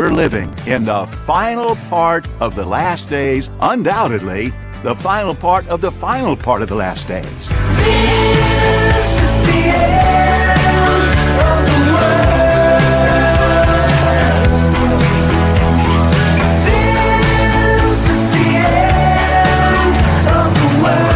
we're living in the final part of the last days, undoubtedly, the final part of the final part of the last days. This is the end of the world. This is the end of the world.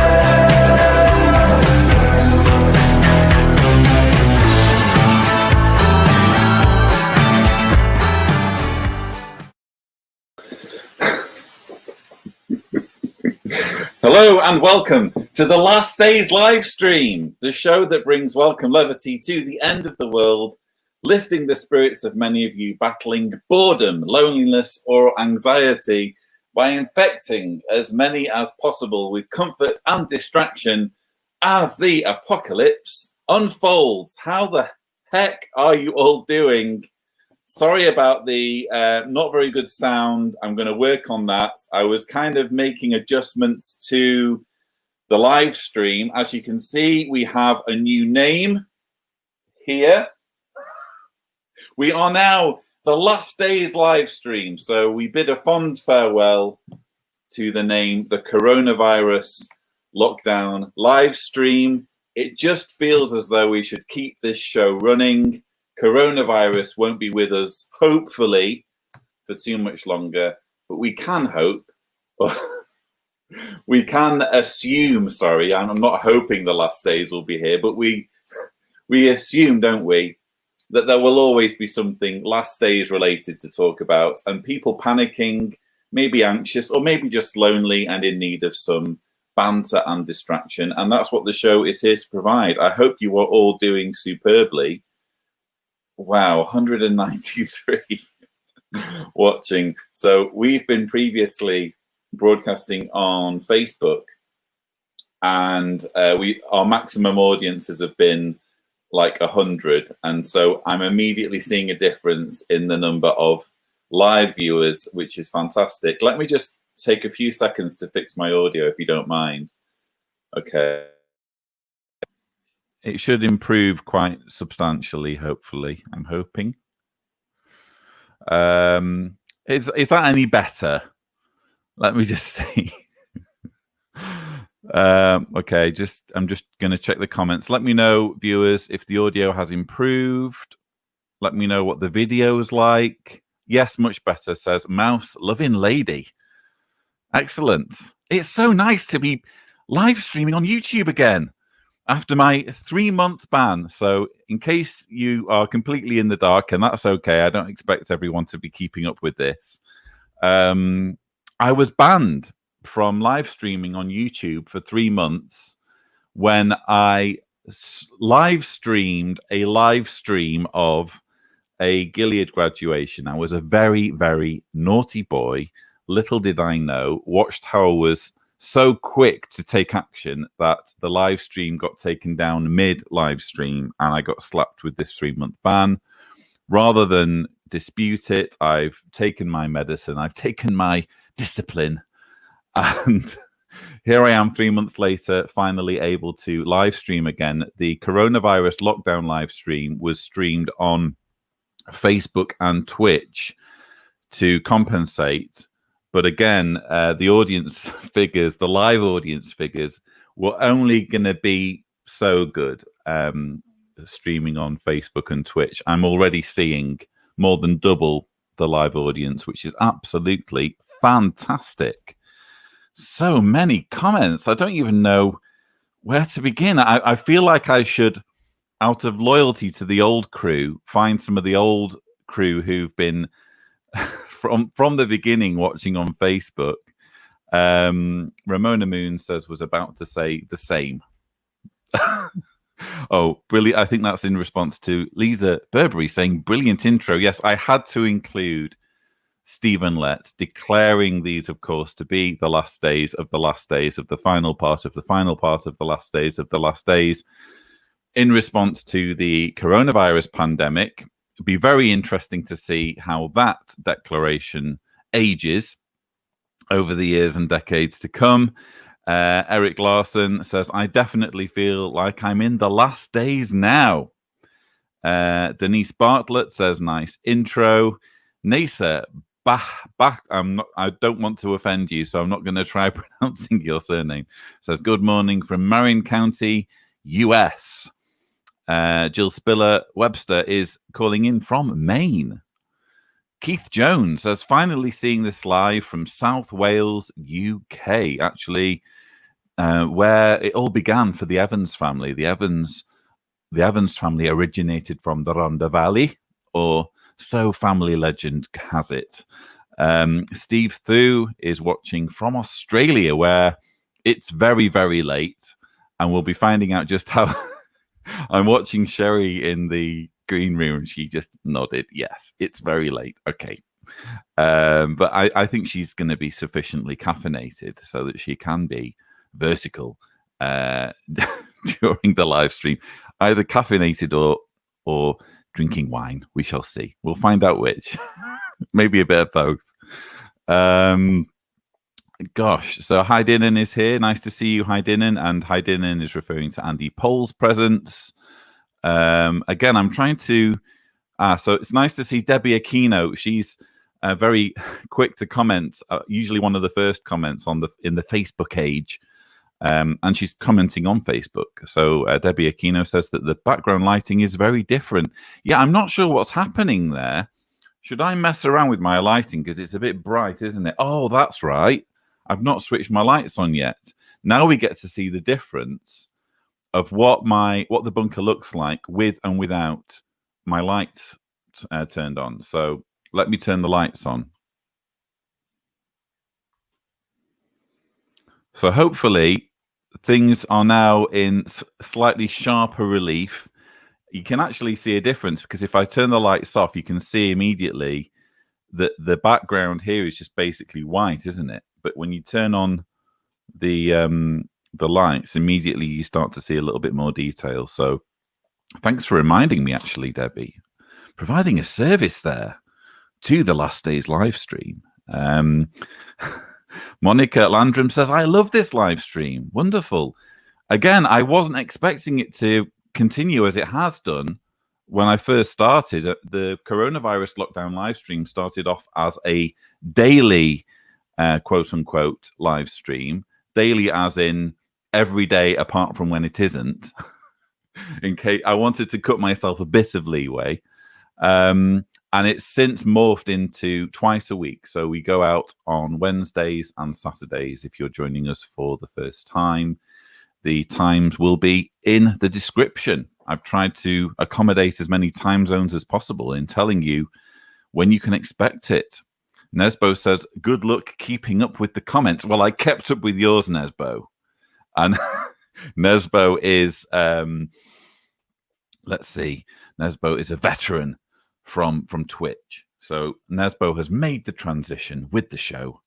Hello and welcome to the Last Days live stream, the show that brings welcome levity to the end of the world, lifting the spirits of many of you battling boredom, loneliness, or anxiety by infecting as many as possible with comfort and distraction as the apocalypse unfolds. How the heck are you all doing? Sorry about the not very good sound. I'm going to work on that. I was kind of making adjustments to the live stream. As you can see, we have a new name here. We are now the Last Days live stream. So we bid a fond farewell to the name, the Coronavirus Lockdown live stream. It just feels as though we should keep this show running. Coronavirus won't be with us, hopefully, for too much longer, but we can hope. We can assume, sorry, I'm not hoping the last days will be here, but we assume, don't we, that there will always be something last days related to talk about, and people panicking, maybe anxious, or maybe just lonely and in need of some banter and distraction. And that's what the show is here to provide. I hope you are all doing superbly. Wow, 193 watching. So we've been previously broadcasting on Facebook, and our maximum audiences have been like 100, and so I'm immediately seeing a difference in the number of live viewers, which is fantastic. Let me just take a few seconds to fix my audio, if you don't mind. Okay. It should improve quite substantially, hopefully. I'm hoping. Is that any better? Let me just see. Okay, I'm just going to check the comments. Let me know, viewers, if the audio has improved. Let me know what the video is like. Yes, much better, says Mouse Loving Lady. Excellent. It's so nice to be live streaming on YouTube again after my 3-month ban. So in case you are completely in the dark, and that's okay, I don't expect everyone to be keeping up with this. I was banned from live streaming on YouTube for 3 months when I live streamed a live stream of a Gilead graduation. I was a very, very naughty boy. Little did I know, watched how I was so quick to take action that the live stream got taken down mid live stream, and I got slapped with this 3-month ban. Rather than dispute it, I've taken my medicine, I've taken my discipline, and here I am 3 months later, finally able to live stream again. The coronavirus lockdown live stream was streamed on Facebook and Twitch to compensate. But again, the audience figures, the live audience figures, were only going to be so good streaming on Facebook and Twitch. I'm already seeing more than double the live audience, which is absolutely fantastic. So many comments. I don't even know where to begin. I feel like I should, out of loyalty to the old crew, find some of the old crew who've been from the beginning watching on Facebook. Ramona Moon says, was about to say the same. Oh, brilliant. I think that's in response to Lisa Burberry saying, brilliant intro. Yes, I had to include Stephen Letts declaring these, of course, to be the last days of the last days of the final part of the final part of the last days of the last days, in response to the coronavirus pandemic. It'd be very interesting to see how that declaration ages over the years and decades to come. Eric Larson says, I definitely feel like I'm in the last days now. Denise Bartlett says, nice intro. Nasa, I don't want to offend you, so I'm not going to try pronouncing your surname. Says, good morning from Marion County, US. Jill Spiller Webster is calling in from Maine. Keith Jones says, finally seeing this live from South Wales, UK. Actually, where it all began for the Evans family. The Evans family originated from the Rhondda Valley, or so family legend has it. Steve Thu is watching from Australia, where it's very, very late, and we'll be finding out just how. I'm watching Sherry in the green room, and she just nodded. Yes, it's very late. Okay. But I think she's going to be sufficiently caffeinated so that she can be vertical during the live stream, either caffeinated or drinking wine. We shall see. We'll find out which. Maybe a bit of both. Gosh, so Heidinnen is here. Nice to see you, Heidinnen. And Heidinnen is referring to Andy Poll's presence. Again, I'm trying to... so it's nice to see Debbie Aquino. She's very quick to comment. Usually one of the first comments in the Facebook age. And she's commenting on Facebook. So Debbie Aquino says that the background lighting is very different. Yeah, I'm not sure what's happening there. Should I mess around with my lighting? Because it's a bit bright, isn't it? Oh, that's right. I've not switched my lights on yet. Now we get to see the difference of what the bunker looks like with and without my lights turned on. So let me turn the lights on. So hopefully things are now in slightly sharper relief. You can actually see a difference, because if I turn the lights off, you can see immediately that the background here is just basically white, isn't it? But when you turn on the lights, immediately you start to see a little bit more detail. So thanks for reminding me, actually, Debbie, providing a service there to the Last Days live stream. Monica Landrum says, I love this live stream. Wonderful. Again, I wasn't expecting it to continue as it has done. When I first started, the coronavirus lockdown live stream started off as a daily quote unquote live stream. Daily as in every day apart from when it isn't. In case I wanted to cut myself a bit of leeway. And it's since morphed into twice a week. So we go out on Wednesdays and Saturdays. If you're joining us for the first time, the times will be in the description. I've tried to accommodate as many time zones as possible in telling you when you can expect it. Nesbo says, good luck keeping up with the comments. Well, I kept up with yours, Nesbo. And Nesbo is, let's see, Nesbo is a veteran from Twitch. So Nesbo has made the transition with the show.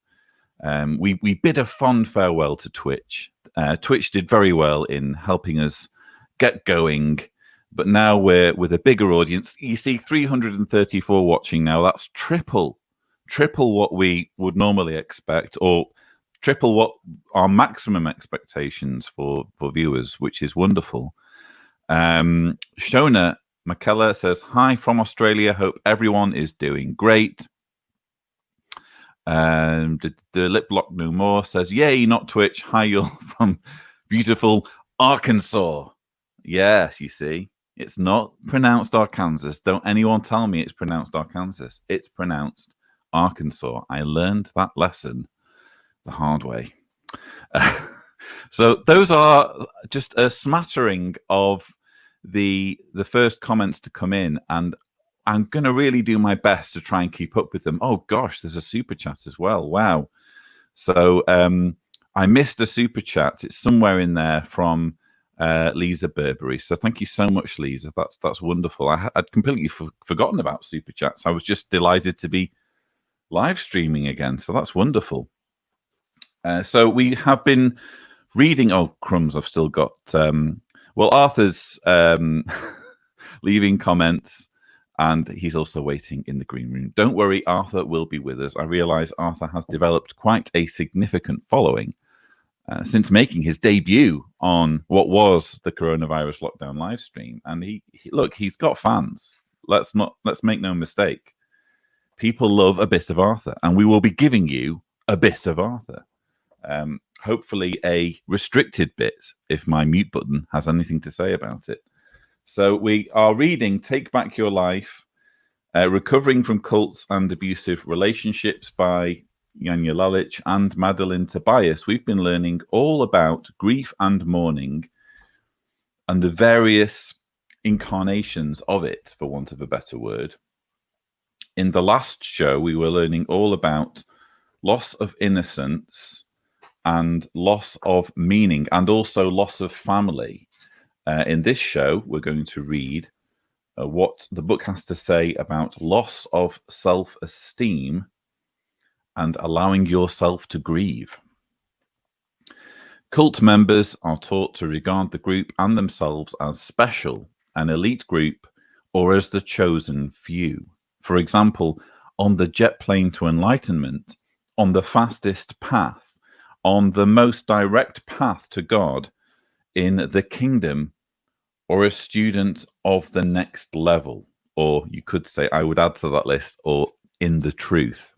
We bid a fond farewell to Twitch. Twitch did very well in helping us get going, but now we're with a bigger audience. You see 334 watching now. That's triple what we would normally expect, or triple what our maximum expectations for viewers, which is wonderful. Shona McKellar says, hi from Australia. Hope everyone is doing great. The Lip Lock No More says, yay, not Twitch. Hi, you're from beautiful Arkansas. Yes, you see, it's not pronounced Arkansas. Don't anyone tell me it's pronounced Arkansas. It's pronounced Arkansas. I learned that lesson the hard way. So those are just a smattering of the first comments to come in, and I'm going to really do my best to try and keep up with them. Oh, gosh, there's a super chat as well. Wow. So I missed a super chat. It's somewhere in there from Lisa Burberry. So thank you so much, Lisa. That's wonderful. I'd completely forgotten about super chats. I was just delighted to be live streaming again. So that's wonderful. So we have been reading. Oh, crumbs. I've still got... well, Arthur's leaving comments. And he's also waiting in the green room. Don't worry, Arthur will be with us. I realize Arthur has developed quite a significant following since making his debut on what was the coronavirus lockdown live stream. And he look, he's got fans. Let's make no mistake. People love a bit of Arthur, and we will be giving you a bit of Arthur. Hopefully a restricted bit, if my mute button has anything to say about it. So we are reading Take Back Your Life, Recovering from Cults and Abusive Relationships by Janja Lalich and Madeline Tobias. We've been learning all about grief and mourning and the various incarnations of it, for want of a better word. In the last show, we were learning all about loss of innocence and loss of meaning, and also loss of family. In this show, we're going to read what the book has to say about loss of self-esteem and allowing yourself to grieve. Cult members are taught to regard the group and themselves as special, an elite group, or as the chosen few. For example, on the jet plane to enlightenment, on the fastest path, on the most direct path to God, in the kingdom, or a student of the next level, or you could say, I would add to that list, or in the truth.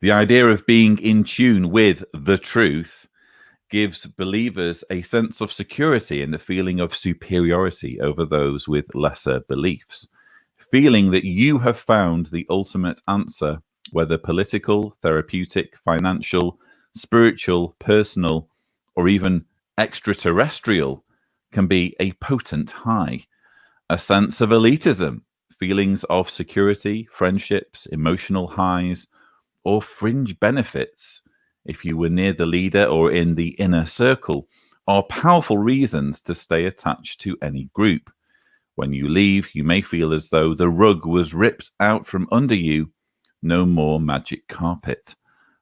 The idea of being in tune with the truth gives believers a sense of security and a feeling of superiority over those with lesser beliefs, feeling that you have found the ultimate answer, whether political, therapeutic, financial, spiritual, personal, or even extraterrestrial, can be a potent high. A sense of elitism, feelings of security, friendships, emotional highs, or fringe benefits, if you were near the leader or in the inner circle, are powerful reasons to stay attached to any group. When you leave, you may feel as though the rug was ripped out from under you. No more magic carpet.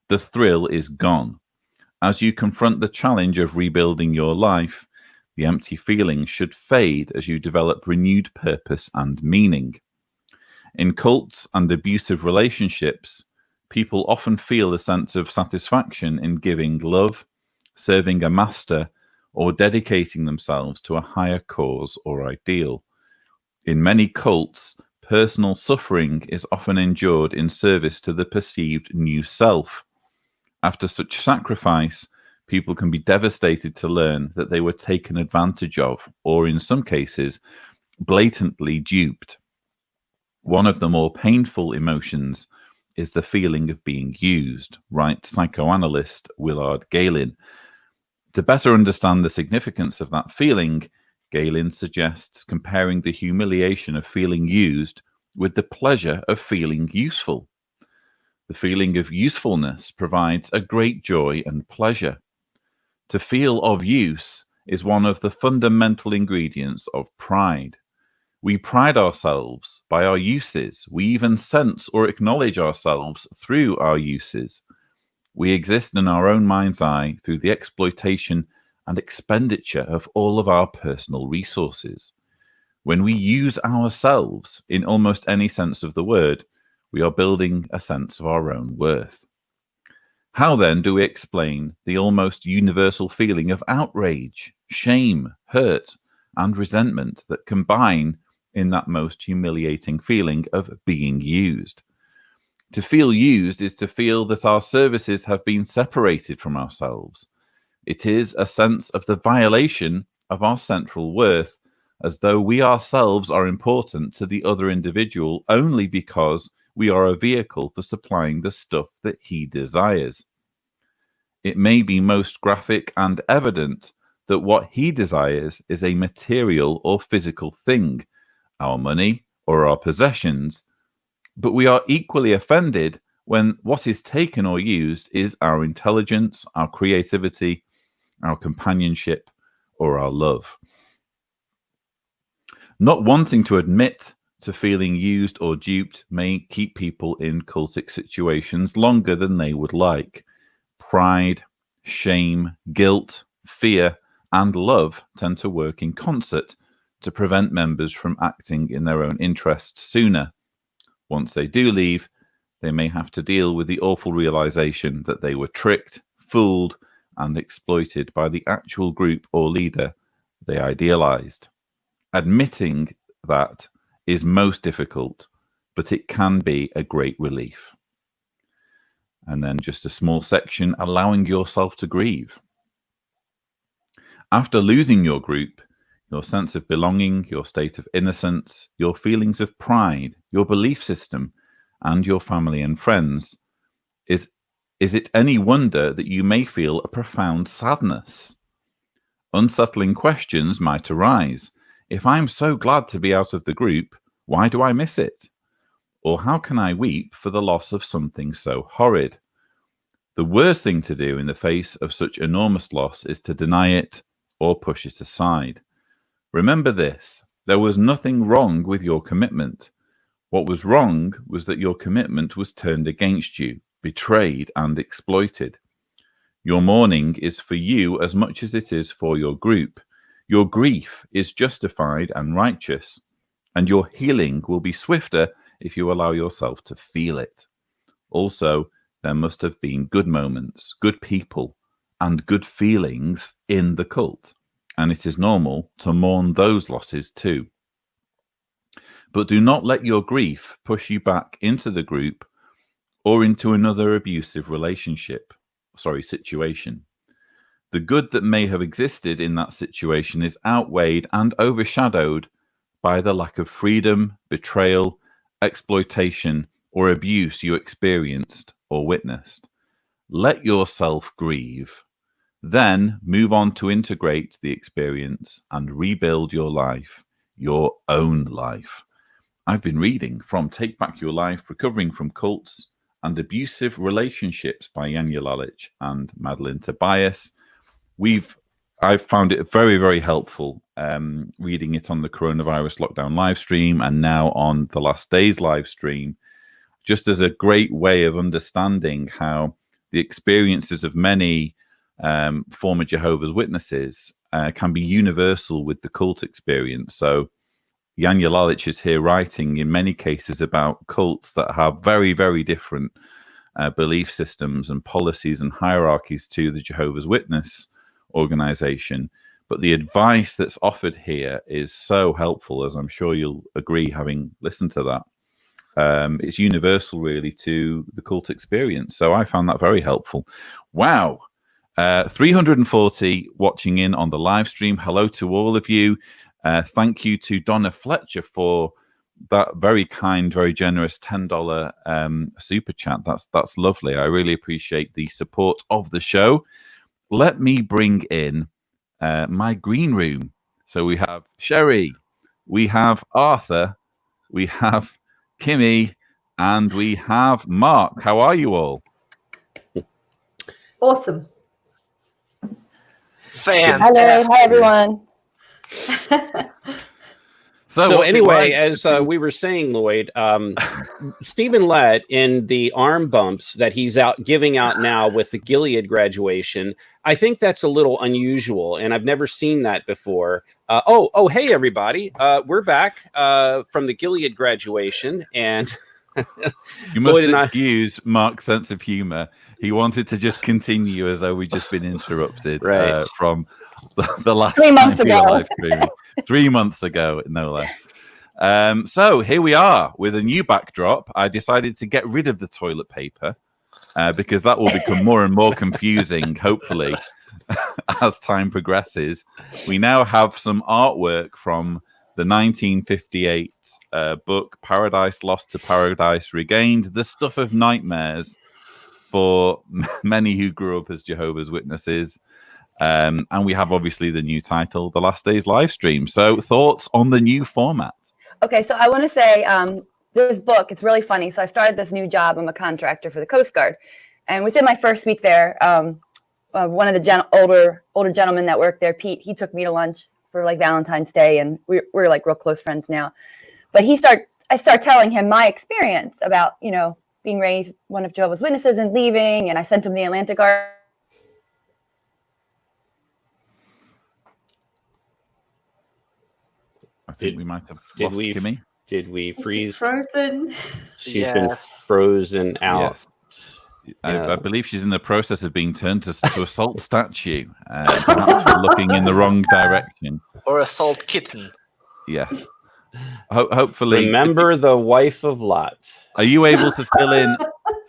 The thrill is gone. As you confront the challenge of rebuilding your life, the empty feelings should fade as you develop renewed purpose and meaning. In cults and abusive relationships, people often feel a sense of satisfaction in giving love, serving a master, or dedicating themselves to a higher cause or ideal. In many cults, personal suffering is often endured in service to the perceived new self. After such sacrifice, people can be devastated to learn that they were taken advantage of, or in some cases, blatantly duped. One of the more painful emotions is the feeling of being used, writes psychoanalyst Willard Galen. To better understand the significance of that feeling, Galen suggests comparing the humiliation of feeling used with the pleasure of feeling useful. The feeling of usefulness provides a great joy and pleasure. To feel of use is one of the fundamental ingredients of pride. We pride ourselves by our uses. We even sense or acknowledge ourselves through our uses. We exist in our own mind's eye through the exploitation and expenditure of all of our personal resources. When we use ourselves in almost any sense of the word, we are building a sense of our own worth. How then do we explain the almost universal feeling of outrage, shame, hurt, and resentment that combine in that most humiliating feeling of being used? To feel used is to feel that our services have been separated from ourselves. It is a sense of the violation of our central worth, as though we ourselves are important to the other individual only because we are a vehicle for supplying the stuff that he desires. It may be most graphic and evident that what he desires is a material or physical thing, our money or our possessions, but we are equally offended when what is taken or used is our intelligence, our creativity, our companionship, or our love. Not wanting to admit to feeling used or duped may keep people in cultic situations longer than they would like. Pride, shame, guilt, fear, and love tend to work in concert to prevent members from acting in their own interests sooner. Once they do leave, they may have to deal with the awful realization that they were tricked, fooled, and exploited by the actual group or leader they idealized. Admitting that is most difficult, but it can be a great relief. And then just a small section, allowing yourself to grieve. After losing your group, your sense of belonging, your state of innocence, your feelings of pride, your belief system, and your family and friends, is it any wonder that you may feel a profound sadness? Unsettling questions might arise. If I'm so glad to be out of the group, why do I miss it? Or how can I weep for the loss of something so horrid? The worst thing to do in the face of such enormous loss is to deny it or push it aside. Remember this, there was nothing wrong with your commitment. What was wrong was that your commitment was turned against you, betrayed and exploited. Your mourning is for you as much as it is for your group. Your grief is justified and righteous, and your healing will be swifter if you allow yourself to feel it. Also, there must have been good moments, good people, and good feelings in the cult, and it is normal to mourn those losses too. But do not let your grief push you back into the group or into another abusive situation. The good that may have existed in that situation is outweighed and overshadowed by the lack of freedom, betrayal, exploitation, or abuse you experienced or witnessed. Let yourself grieve. Then move on to integrate the experience and rebuild your life, your own life. I've been reading from Take Back Your Life, Recovering from Cults and Abusive Relationships by Janja Lalich and Madeline Tobias. I've found it very, very helpful reading it on the coronavirus lockdown live stream and now on the last day's live stream, just as a great way of understanding how the experiences of many former Jehovah's Witnesses can be universal with the cult experience. So Janja Lalich is here writing in many cases about cults that have very, very different belief systems and policies and hierarchies to the Jehovah's Witness organization. But the advice that's offered here is so helpful, as I'm sure you'll agree, having listened to that. It's universal, really, to the cult experience. So I found that very helpful. Wow. 340 watching in on the live stream. Hello to all of you. Thank you to Donna Fletcher for that very kind, very generous $10 super chat. That's lovely. I really appreciate the support of the show. Let me bring in my green room. So we have Sherry, we have Arthur, we have Kimmy, and we have Mark. How are you all? Awesome. Fantastic. Hello, hi everyone. So anyway, as we were saying, Lloyd, Stephen Lett, in the arm bumps that he's out giving out now with the Gilead graduation, I think that's a little unusual, and I've never seen that before. Hey everybody, we're back from the Gilead graduation, and you must excuse Mark's sense of humor. He wanted to just continue as though we'd just been interrupted from the last 3 months time ago. live stream. 3 months ago, no less. So here we are with a new backdrop. I decided to get rid of the toilet paper because that will become more and more confusing, hopefully, as time progresses. We now have some artwork from the 1958 book Paradise Lost to Paradise Regained, the stuff of nightmares for many who grew up as Jehovah's Witnesses. And we have obviously the new title, The Last Day's live stream. So thoughts on the new format? Okay, so I want to say this book, it's really funny. So I started this new job. I'm a contractor for the Coast Guard. And within my first week there, one of the older gentlemen that worked there, Pete, he took me to lunch for like Valentine's Day. And we're like real close friends now. But I start telling him my experience about, being raised one of Jehovah's Witnesses and leaving. And I sent him the Atlantic Guard. I think we might have lost Kimmy. Did we freeze? She's frozen. She's been frozen out. Yes. I believe she's in the process of being turned to a salt statue. Perhaps we're looking in the wrong direction. Or a salt kitten. Yes. Hopefully, remember the wife of Lot. Are you able to fill in?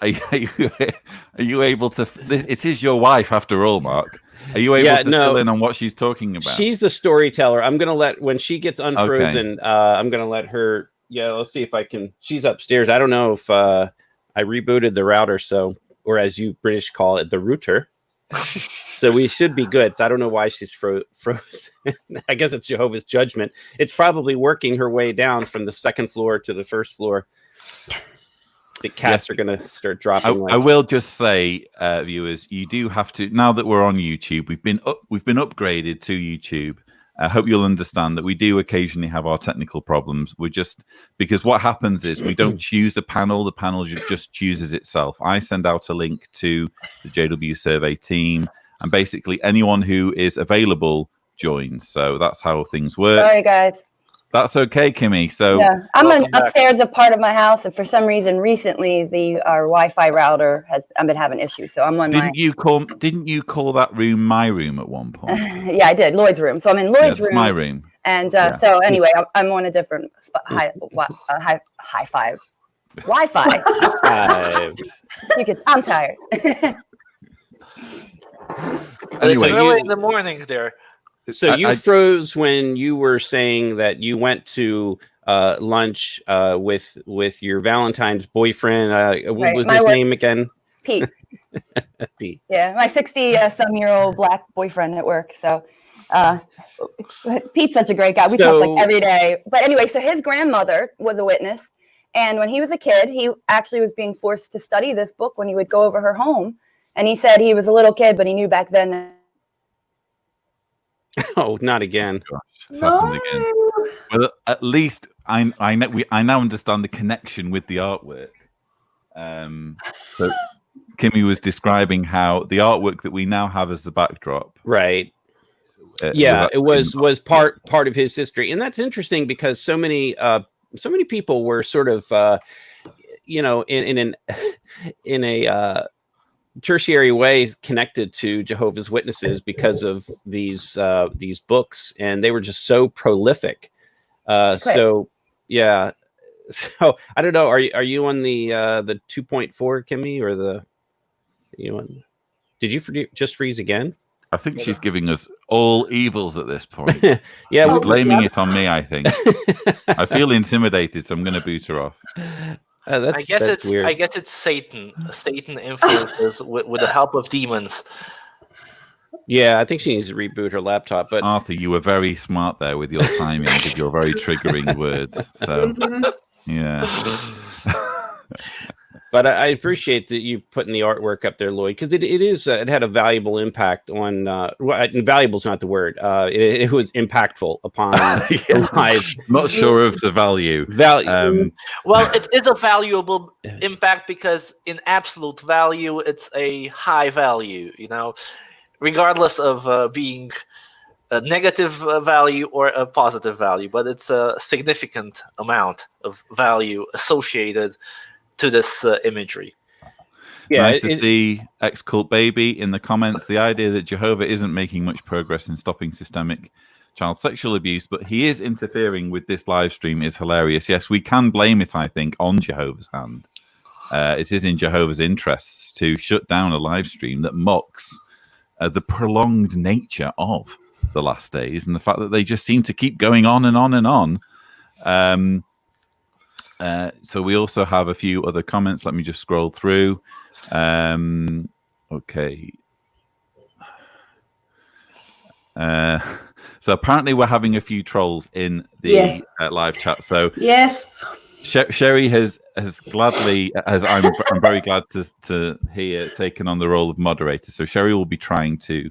Are you able to? It is your wife after all, Mark. Are you able to fill in on what she's talking about? She's the storyteller. I'm gonna let when she gets unfrozen. Okay. I'm gonna let her. Yeah, let's see if I can. She's upstairs. I don't know if I rebooted the router, or as you British call it, the router. So we should be good. So I don't know why she's frozen. I guess it's Jehovah's judgment. It's probably working her way down from the second floor to the first floor. The cats are going to start dropping. I will just say, viewers, you do have to, now that we're on YouTube, we've been upgraded to YouTube. I hope you'll understand that we do occasionally have our technical problems. We're just, because what happens is we don't choose a panel. The panel just chooses itself. I send out a link to the JWsurvey team, and basically anyone who is available joins. So that's how things work. Sorry, guys. That's okay, Kimmy. So yeah, I'm upstairs a part of my house, and for some reason recently our Wi-Fi router I've been having issues. So I'm on Didn't you call that room my room at one point? Yeah, I did. Lloyd's room. So I'm in Lloyd's room. My room. And so anyway, I'm on a different high five Wi-Fi. I'm tired. Anyway, early in the morning there. So you froze when you were saying that you went to lunch with your Valentine's boyfriend. What was his name again? Pete. Pete. Yeah, my 60-some-year-old black boyfriend at work. So Pete's such a great guy. We talk like every day. But anyway, so his grandmother was a witness. And when he was a kid, he actually was being forced to study this book when he would go over her home. And he said he was a little kid, but he knew back then that oh, not again. Oh, gosh, it's happened again. Well, at least I now understand the connection with the artwork. So Kimmy was describing how the artwork that we now have as the backdrop. Right. Yeah, it was part of his history. And that's interesting because so many people were sort of in a tertiary way connected to Jehovah's Witnesses because of these books, and they were just so prolific. So yeah, so I don't know. Are you on the 2.4, Kimmy, or did you just freeze again? I think she's giving us all evils at this point. Yeah, she's blaming it on me. I think I feel intimidated, so I'm going to boot her off. I guess it's Satan. Satan influences with the help of demons. Yeah, I think she needs to reboot her laptop. But Arthur, you were very smart there with your timing, with your very triggering words. So yeah. But I appreciate that you've put in the artwork up there, Lloyd, because it had a valuable impact on. Valuable is not the word. It was impactful upon lives. Not sure of the value. Well, it is a valuable impact because in absolute value, it's a high value. Regardless of being a negative value or a positive value, but it's a significant amount of value associated to this imagery. Yeah, nice to see Ex-Cult Baby in the comments. The idea that Jehovah isn't making much progress in stopping systemic child sexual abuse, but he is interfering with this live stream is hilarious. Yes, we can blame it, I think, on Jehovah's hand. It is in Jehovah's interests to shut down a live stream that mocks the prolonged nature of the last days and the fact that they just seem to keep going on and on and on. So we also have a few other comments. Let me just scroll through. Okay. So apparently we're having a few trolls in the live chat. So yes, Sherry has gladly, I'm very glad to hear, taken on the role of moderator. So Sherry will be trying to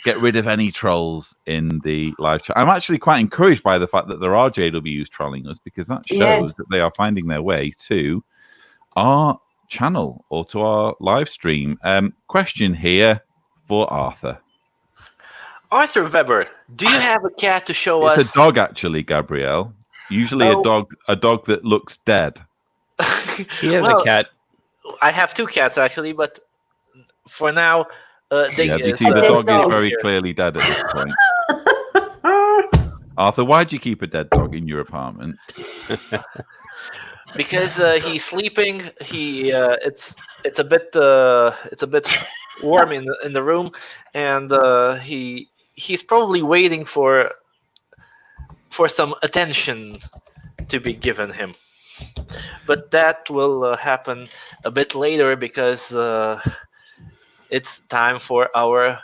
get rid of any trolls in the live chat. I'm actually quite encouraged by the fact that there are JWs trolling us, because that shows that they are finding their way to our channel or to our live stream. Question here for Arthur. Arthur Weber, do you have a cat to show us? It's a dog, actually, Gabrielle. Usually a dog that looks dead. He has a cat. I have two cats, actually, but for now, the dog is very clearly dead at this point. Arthur, why'd you keep a dead dog in your apartment? Because he's sleeping. It's a bit warm in the room, and he's probably waiting for some attention to be given him. But that will happen a bit later because it's time for our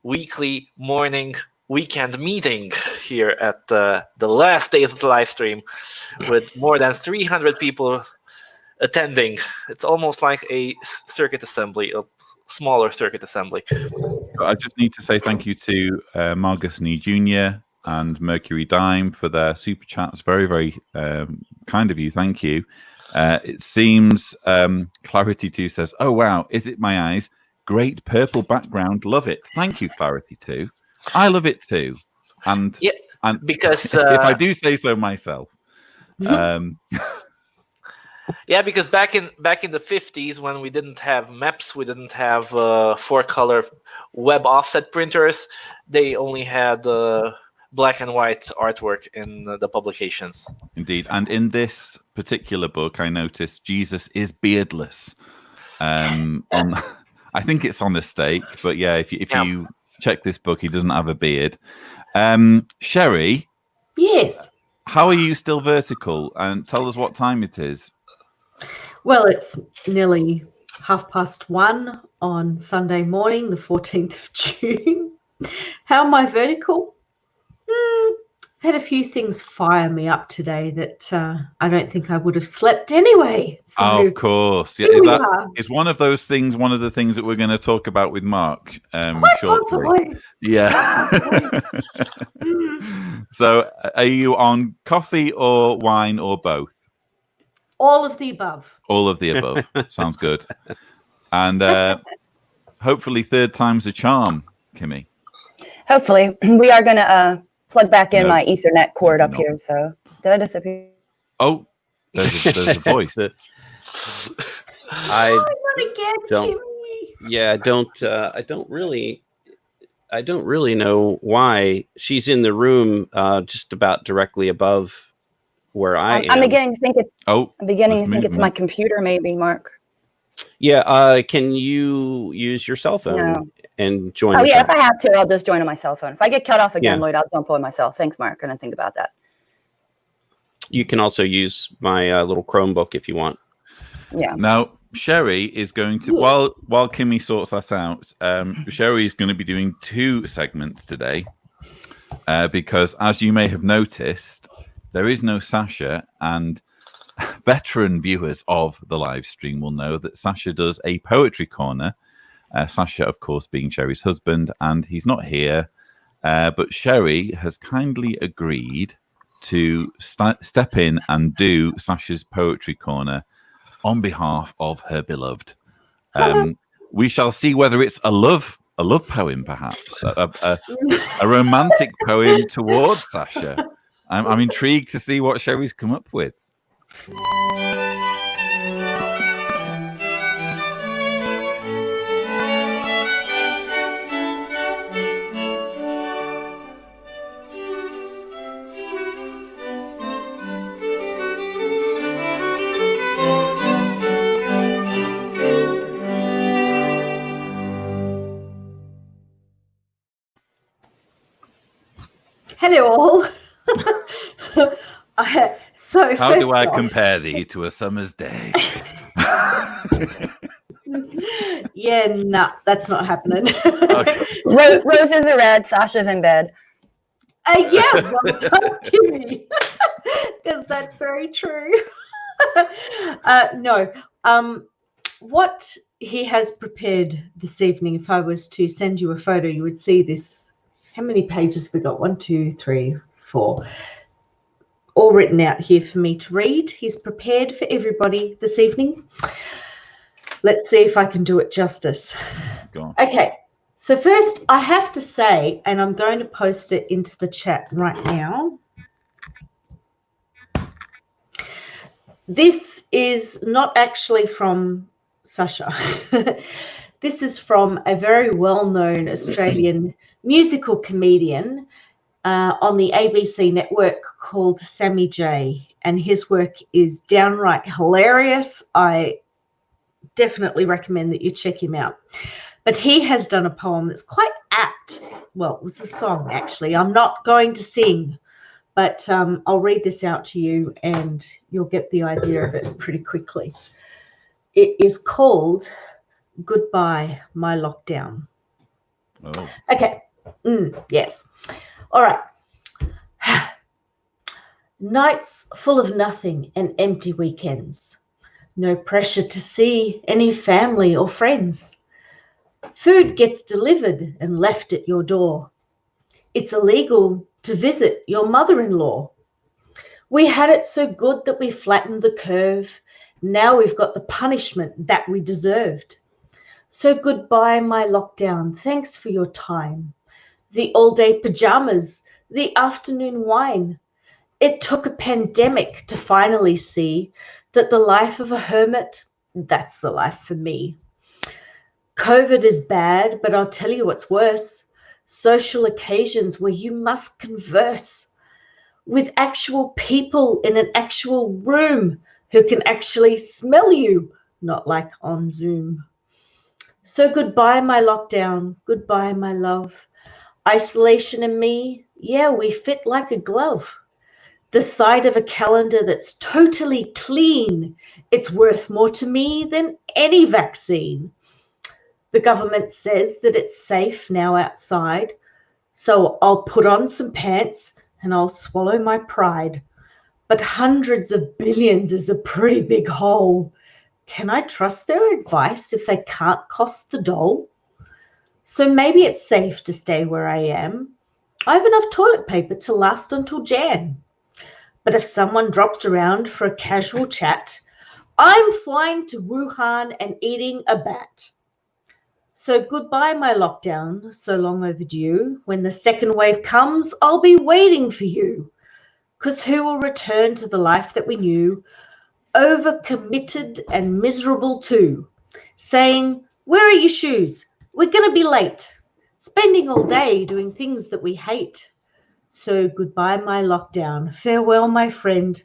weekly morning weekend meeting here at the last day of the live stream, with more than 300 people attending. It's almost like a circuit assembly, a smaller circuit assembly. I just need to say thank you to Margus Nee Jr. and Mercury Dime for their super chats. Very, very kind of you. Thank you. It seems Clarity 2 says, "Oh wow, is it my eyes? Great purple background, love it." Thank you, Clarity 2. I love it too, and Yeah, because if I do say so myself. Yeah, because back in the 50s, when we didn't have maps, we didn't have 4-color web offset printers. They only had black and white artwork in the publications. Indeed, and in this particular book, I noticed Jesus is beardless. I think it's on the stake, but yeah, if you check this book, he doesn't have a beard. Sherry, Yes. how are you still vertical? And tell us what time it is. Well, it's nearly 1:30 on Sunday morning, the 14th of June. How am I vertical? I've had a few things fire me up today that I don't think I would have slept anyway. So Oh, of course. Yeah, here we are. is one of those things one of the things that we're going to talk about with Mark Quite shortly? possibly. Yeah. So, are you on coffee or wine or both? All of the above. All of the above. Sounds good. And hopefully, third time's a charm, Kimmy. Hopefully, we are going to plug back in No. my Ethernet cord up No. here. So, did I disappear? Oh, there's a voice. I Not again, Don't- Kimmy. yeah, I don't really know why she's in the room just about directly above where I am. I'm beginning to think it's. Oh, I'm beginning there's to think it's my movement. computer, maybe, Mark. Yeah, can you use your cell phone No. and join? Oh us yeah, up? if I have to, I'll just join on my cell phone. If I get cut off again, Yeah. Lloyd, I'll jump on myself. Thanks, Mark. And I think about that. You can also use my little Chromebook if you want. Yeah. Now, Sherry is going to, while Kimmy sorts that out, Sherry is going to be doing 2 segments today because, as you may have noticed, there is no Sasha, and veteran viewers of the live stream will know that Sasha does a poetry corner. Sasha, of course, being Sherry's husband, and he's not here. But Sherry has kindly agreed to step in and do Sasha's poetry corner on behalf of her beloved. We shall see whether it's a love poem, perhaps a romantic poem towards Sasha. I'm intrigued to see what Sherry's come up with. Hello, all. So How do first I off- compare thee to a summer's day? Yeah, no, that's not happening. Okay. Roses are red. Sasha's in bed. Yeah, well done, Kimmy. Because that's very true. No, what he has prepared this evening, if I was to send you a photo, you would see this. How many pages have we got? 1, 2, 3, 4. All written out here for me to read. He's prepared for everybody this evening. Let's see if I can do it justice. Go on. Okay, so first I have to say, and I'm going to post it into the chat right now. This is not actually from Sasha. This is from a very well-known Australian musical comedian on the ABC network called Sammy J, and his work is downright hilarious. I definitely recommend that you check him out. But he has done a poem that's quite apt. Well, it was a song, actually. I'm not going to sing, but I'll read this out to you and you'll get the idea of it pretty quickly. It is called Goodbye, My Lockdown. Oh. Okay. Yes. All right. Nights full of nothing and empty weekends. No pressure to see any family or friends. Food gets delivered and left at your door. It's illegal to visit your mother-in-law. We had it so good that we flattened the curve. Now we've got the punishment that we deserved. So goodbye, my lockdown. Thanks for your time. The all-day pajamas, the afternoon wine. It took a pandemic to finally see that the life of a hermit, that's the life for me. COVID is bad, but I'll tell you what's worse. Social occasions where you must converse with actual people in an actual room who can actually smell you, not like on Zoom. So goodbye, my lockdown. Goodbye, my love. Isolation and me, yeah, we fit like a glove. The side of a calendar that's totally clean, it's worth more to me than any vaccine. The government says that it's safe now outside, so I'll put on some pants and I'll swallow my pride. But hundreds of billions is a pretty big hole. Can I trust their advice if they can't cost the dole? So maybe it's safe to stay where I am. I have enough toilet paper to last until Jan. But if someone drops around for a casual chat, I'm flying to Wuhan and eating a bat. So goodbye, my lockdown, so long overdue. When the second wave comes, I'll be waiting for you. 'Cause who will return to the life that we knew, overcommitted and miserable too, saying, where are your shoes? We're going to be late, spending all day doing things that we hate. So goodbye, my lockdown. Farewell, my friend.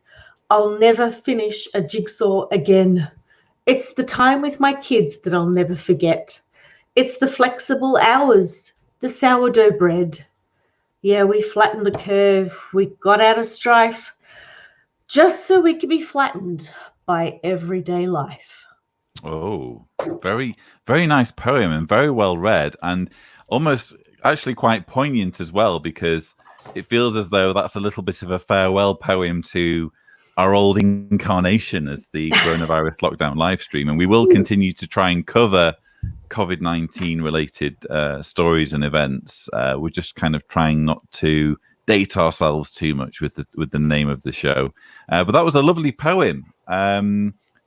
I'll never finish a jigsaw again. It's the time with my kids that I'll never forget. It's the flexible hours, the sourdough bread. Yeah, we flattened the curve. We got out of strife just so we could be flattened by everyday life. Oh, very, very nice poem and very well read, and almost actually quite poignant as well, because it feels as though that's a little bit of a farewell poem to our old incarnation as the coronavirus lockdown live stream. And we will continue to try and cover COVID-19 related stories and events. We're just kind of trying not to date ourselves too much with the name of the show. But that was a lovely poem.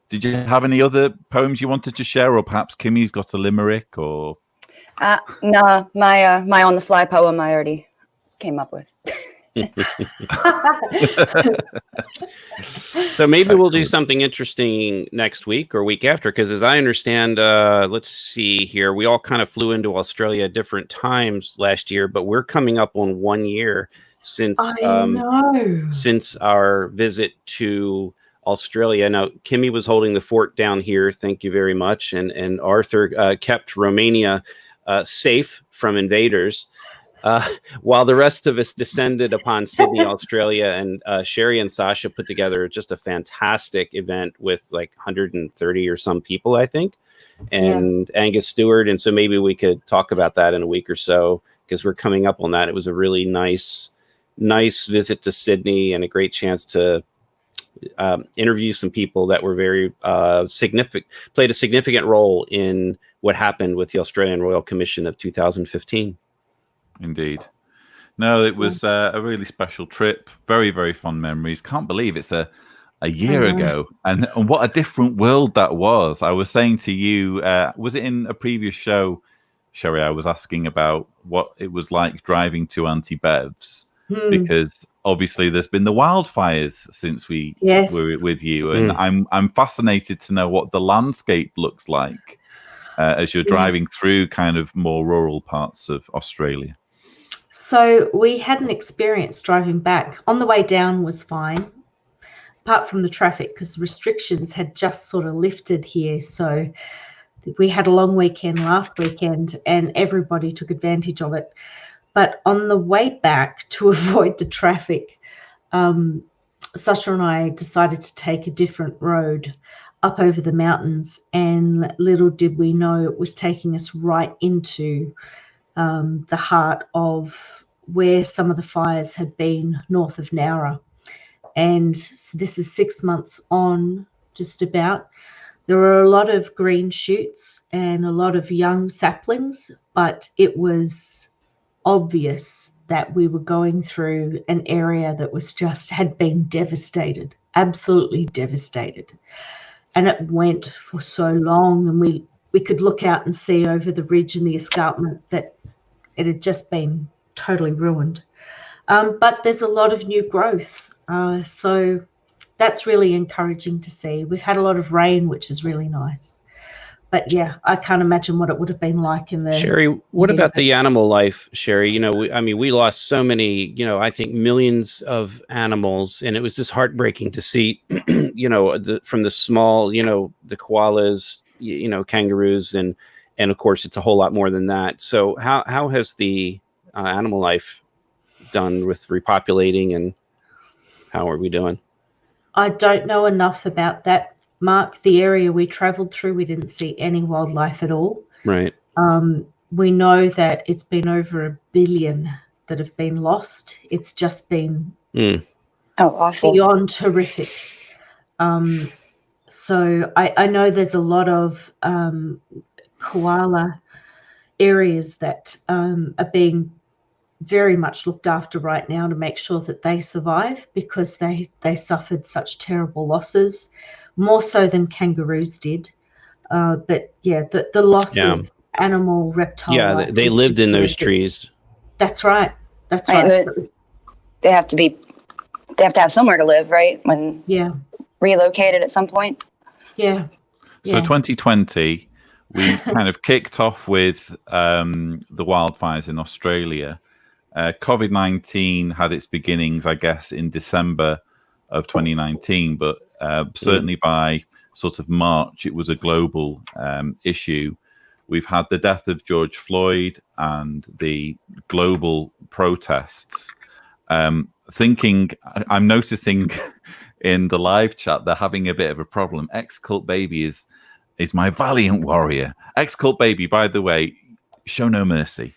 Did you have any other poems you wanted to share, or perhaps Kimmy's got a limerick? Or No, my on the fly poem I already came up with. So maybe we'll do something interesting next week or week after, because as I understand, let's see here, we all kind of flew into Australia at different times last year, but we're coming up on 1 year since since our visit to Australia. Now, Kimmy was holding the fort down here, thank you very much, and Arthur kept Romania safe from invaders. While the rest of us descended upon Sydney, Australia, and Sherry and Sasha put together just a fantastic event with like 130 or some people, I think, and Angus Stewart. And so maybe we could talk about that in a week or so, because we're coming up on that. It was a really nice visit to Sydney and a great chance to interview some people that were very significant, played a significant role in what happened with the Australian Royal Commission of 2015. Indeed. No, it was a really special trip. Very, very fond memories. Can't believe it's a year ago. And what a different world that was. I was saying to you, was it in a previous show, Sherry, I was asking about what it was like driving to Auntie Bev's, because obviously there's been the wildfires since we were with you. And I'm fascinated to know what the landscape looks like as you're driving through kind of more rural parts of Australia. So we had an experience driving back. On the way down was fine, apart from the traffic, because restrictions had just sort of lifted here. So we had a long weekend last weekend and everybody took advantage of it. But on the way back, to avoid the traffic, Sasha and I decided to take a different road up over the mountains, and little did we know it was taking us right into the heart of where some of the fires had been north of Nowra. And so this is 6 months on, just about. There were a lot of green shoots and a lot of young saplings, but it was obvious that we were going through an area that was just had been devastated, absolutely devastated. And it went for so long, and we could look out and see over the ridge and the escarpment that it had just been totally ruined. But there's a lot of new growth. So that's really encouraging to see. We've had a lot of rain, which is really nice. But yeah, I can't imagine what it would have been like in the... Sherry, what about the animal life, Sherry? You know, we lost so many, you know, I think millions of animals, and it was just heartbreaking to see, you know, from the small, you know, the koalas, you know, kangaroos, and of course it's a whole lot more than that. So how has the animal life done with repopulating, and how are we doing? I don't know enough about that, Mark. The area we traveled through, we didn't see any wildlife at all. Right. We know that it's been over 1 billion that have been lost. It's just been awful. beyond horrific. So I know there's a lot of koala areas that are being very much looked after right now to make sure that they survive, because they suffered such terrible losses, more so than kangaroos did. But yeah, the loss of animal, reptile. Yeah, they lived in those trees. That's right. That's Right, right. They have to have somewhere to live, right? When relocated at some point. Yeah. So 2020, we kind of kicked off with the wildfires in Australia. COVID-19 had its beginnings, I guess, in December of 2019, but certainly by sort of March, it was a global issue. We've had the death of George Floyd and the global protests. I'm noticing in the live chat, they're having a bit of a problem. Ex-Cult Baby is my valiant warrior. Ex-Cult Baby, by the way, show no mercy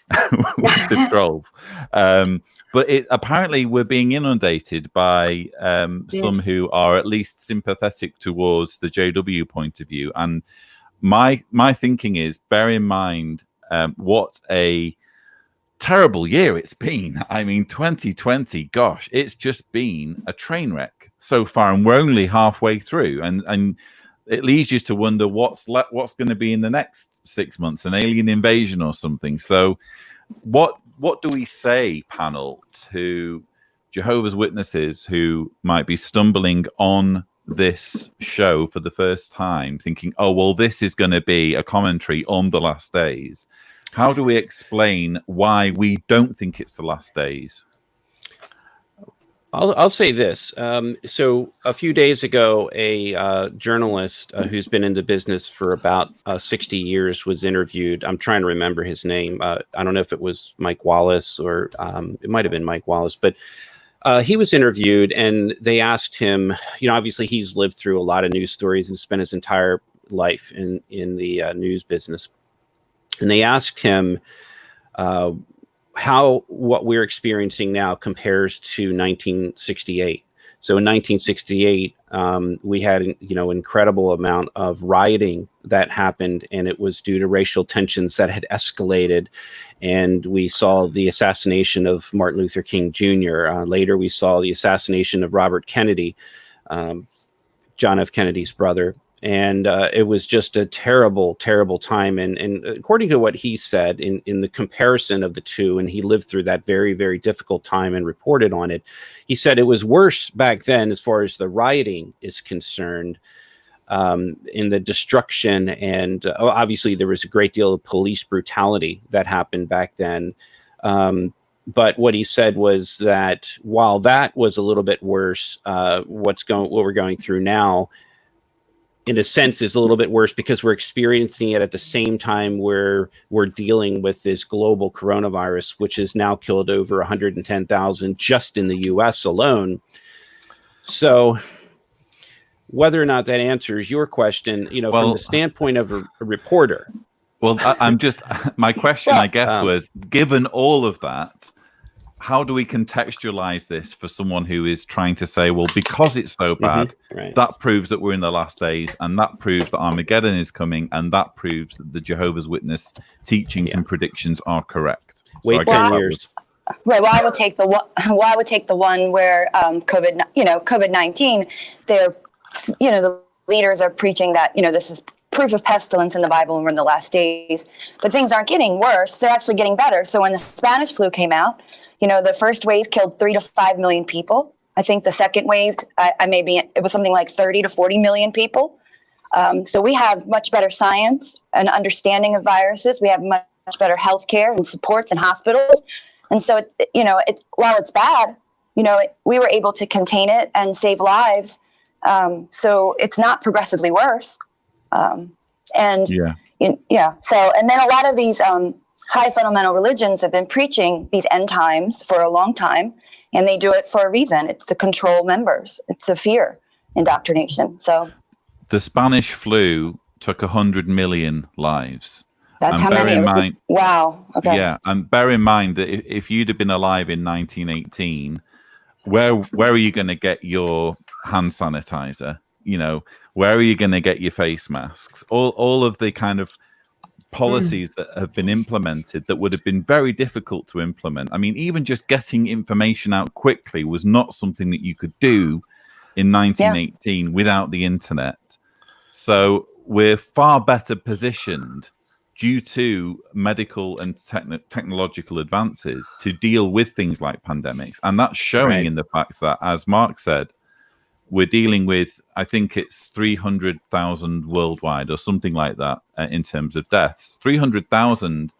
with the trolls. But apparently we're being inundated by some who are at least sympathetic towards the JW point of view. And my thinking is, bear in mind what a terrible year it's been. I mean, 2020, gosh, it's just been a train wreck so far, and we're only halfway through. And it leads you to wonder what's going to be in the next 6 months, an alien invasion or something. So what do we say, panel, to Jehovah's Witnesses who might be stumbling on this show for the first time, thinking, oh, well, this is going to be a commentary on the last days? How do we explain why we don't think it's the last days? I'll say this. So a few days ago, a journalist who's been in the business for about 60 years was interviewed. I'm trying to remember his name. I don't know if it was Mike Wallace or it might have been Mike Wallace, but he was interviewed, and they asked him, you know, obviously he's lived through a lot of news stories and spent his entire life in the news business. And they asked him how what we're experiencing now compares to 1968. So in 1968, we had, you know, incredible amount of rioting that happened, and it was due to racial tensions that had escalated. And we saw the assassination of Martin Luther King Jr. Later, we saw the assassination of Robert Kennedy, John F. Kennedy's brother. And it was just a terrible, terrible time. And according to what he said in the comparison of the two, and he lived through that very, very difficult time and reported on it, he said it was worse back then as far as the rioting is concerned, in the destruction. And obviously there was a great deal of police brutality that happened back then. But what he said was that while that was a little bit worse, what we're going through now, in a sense, is a little bit worse because we're experiencing it at the same time where we're dealing with this global coronavirus, which has now killed over 110,000 just in the U.S. alone. So whether or not that answers your question, from the standpoint of a reporter. Well, my question, I guess, was, given all of that, how do we contextualize this for someone who is trying to say, well, because it's so bad, that proves that we're in the last days, and that proves that Armageddon is coming, and that proves that the Jehovah's Witness teachings and predictions are correct. Wait 10 years. Right. Well, I would take the one where COVID-19, the leaders are preaching that, this is proof of pestilence in the Bible and we're in the last days, but things aren't getting worse. They're actually getting better. So when the Spanish flu came out, the first wave killed 3 to 5 million people. I think the second wave, it was something like 30 to 40 million people. So we have much better science and understanding of viruses. We have much better healthcare and supports and hospitals. And so, while it's bad, we were able to contain it and save lives. So it's not progressively worse. So, and then a lot of these high fundamental religions have been preaching these end times for a long time, and they do it for a reason. It's to control members. It's a fear indoctrination. So the Spanish flu took 100 million lives. That's how many. Wow. Okay. Yeah, and bear in mind that if you'd have been alive in 1918, where are you going to get your hand sanitizer? Where are you going to get your face masks? All of the kind of policies that have been implemented that would have been very difficult to implement. I mean, even just getting information out quickly was not something that you could do in 1918 without the internet. So we're far better positioned due to medical and technological advances to deal with things like pandemics. And that's showing in the fact that, as Mark said, we're dealing with, I think it's 300,000 worldwide or something like that in terms of deaths. 300,000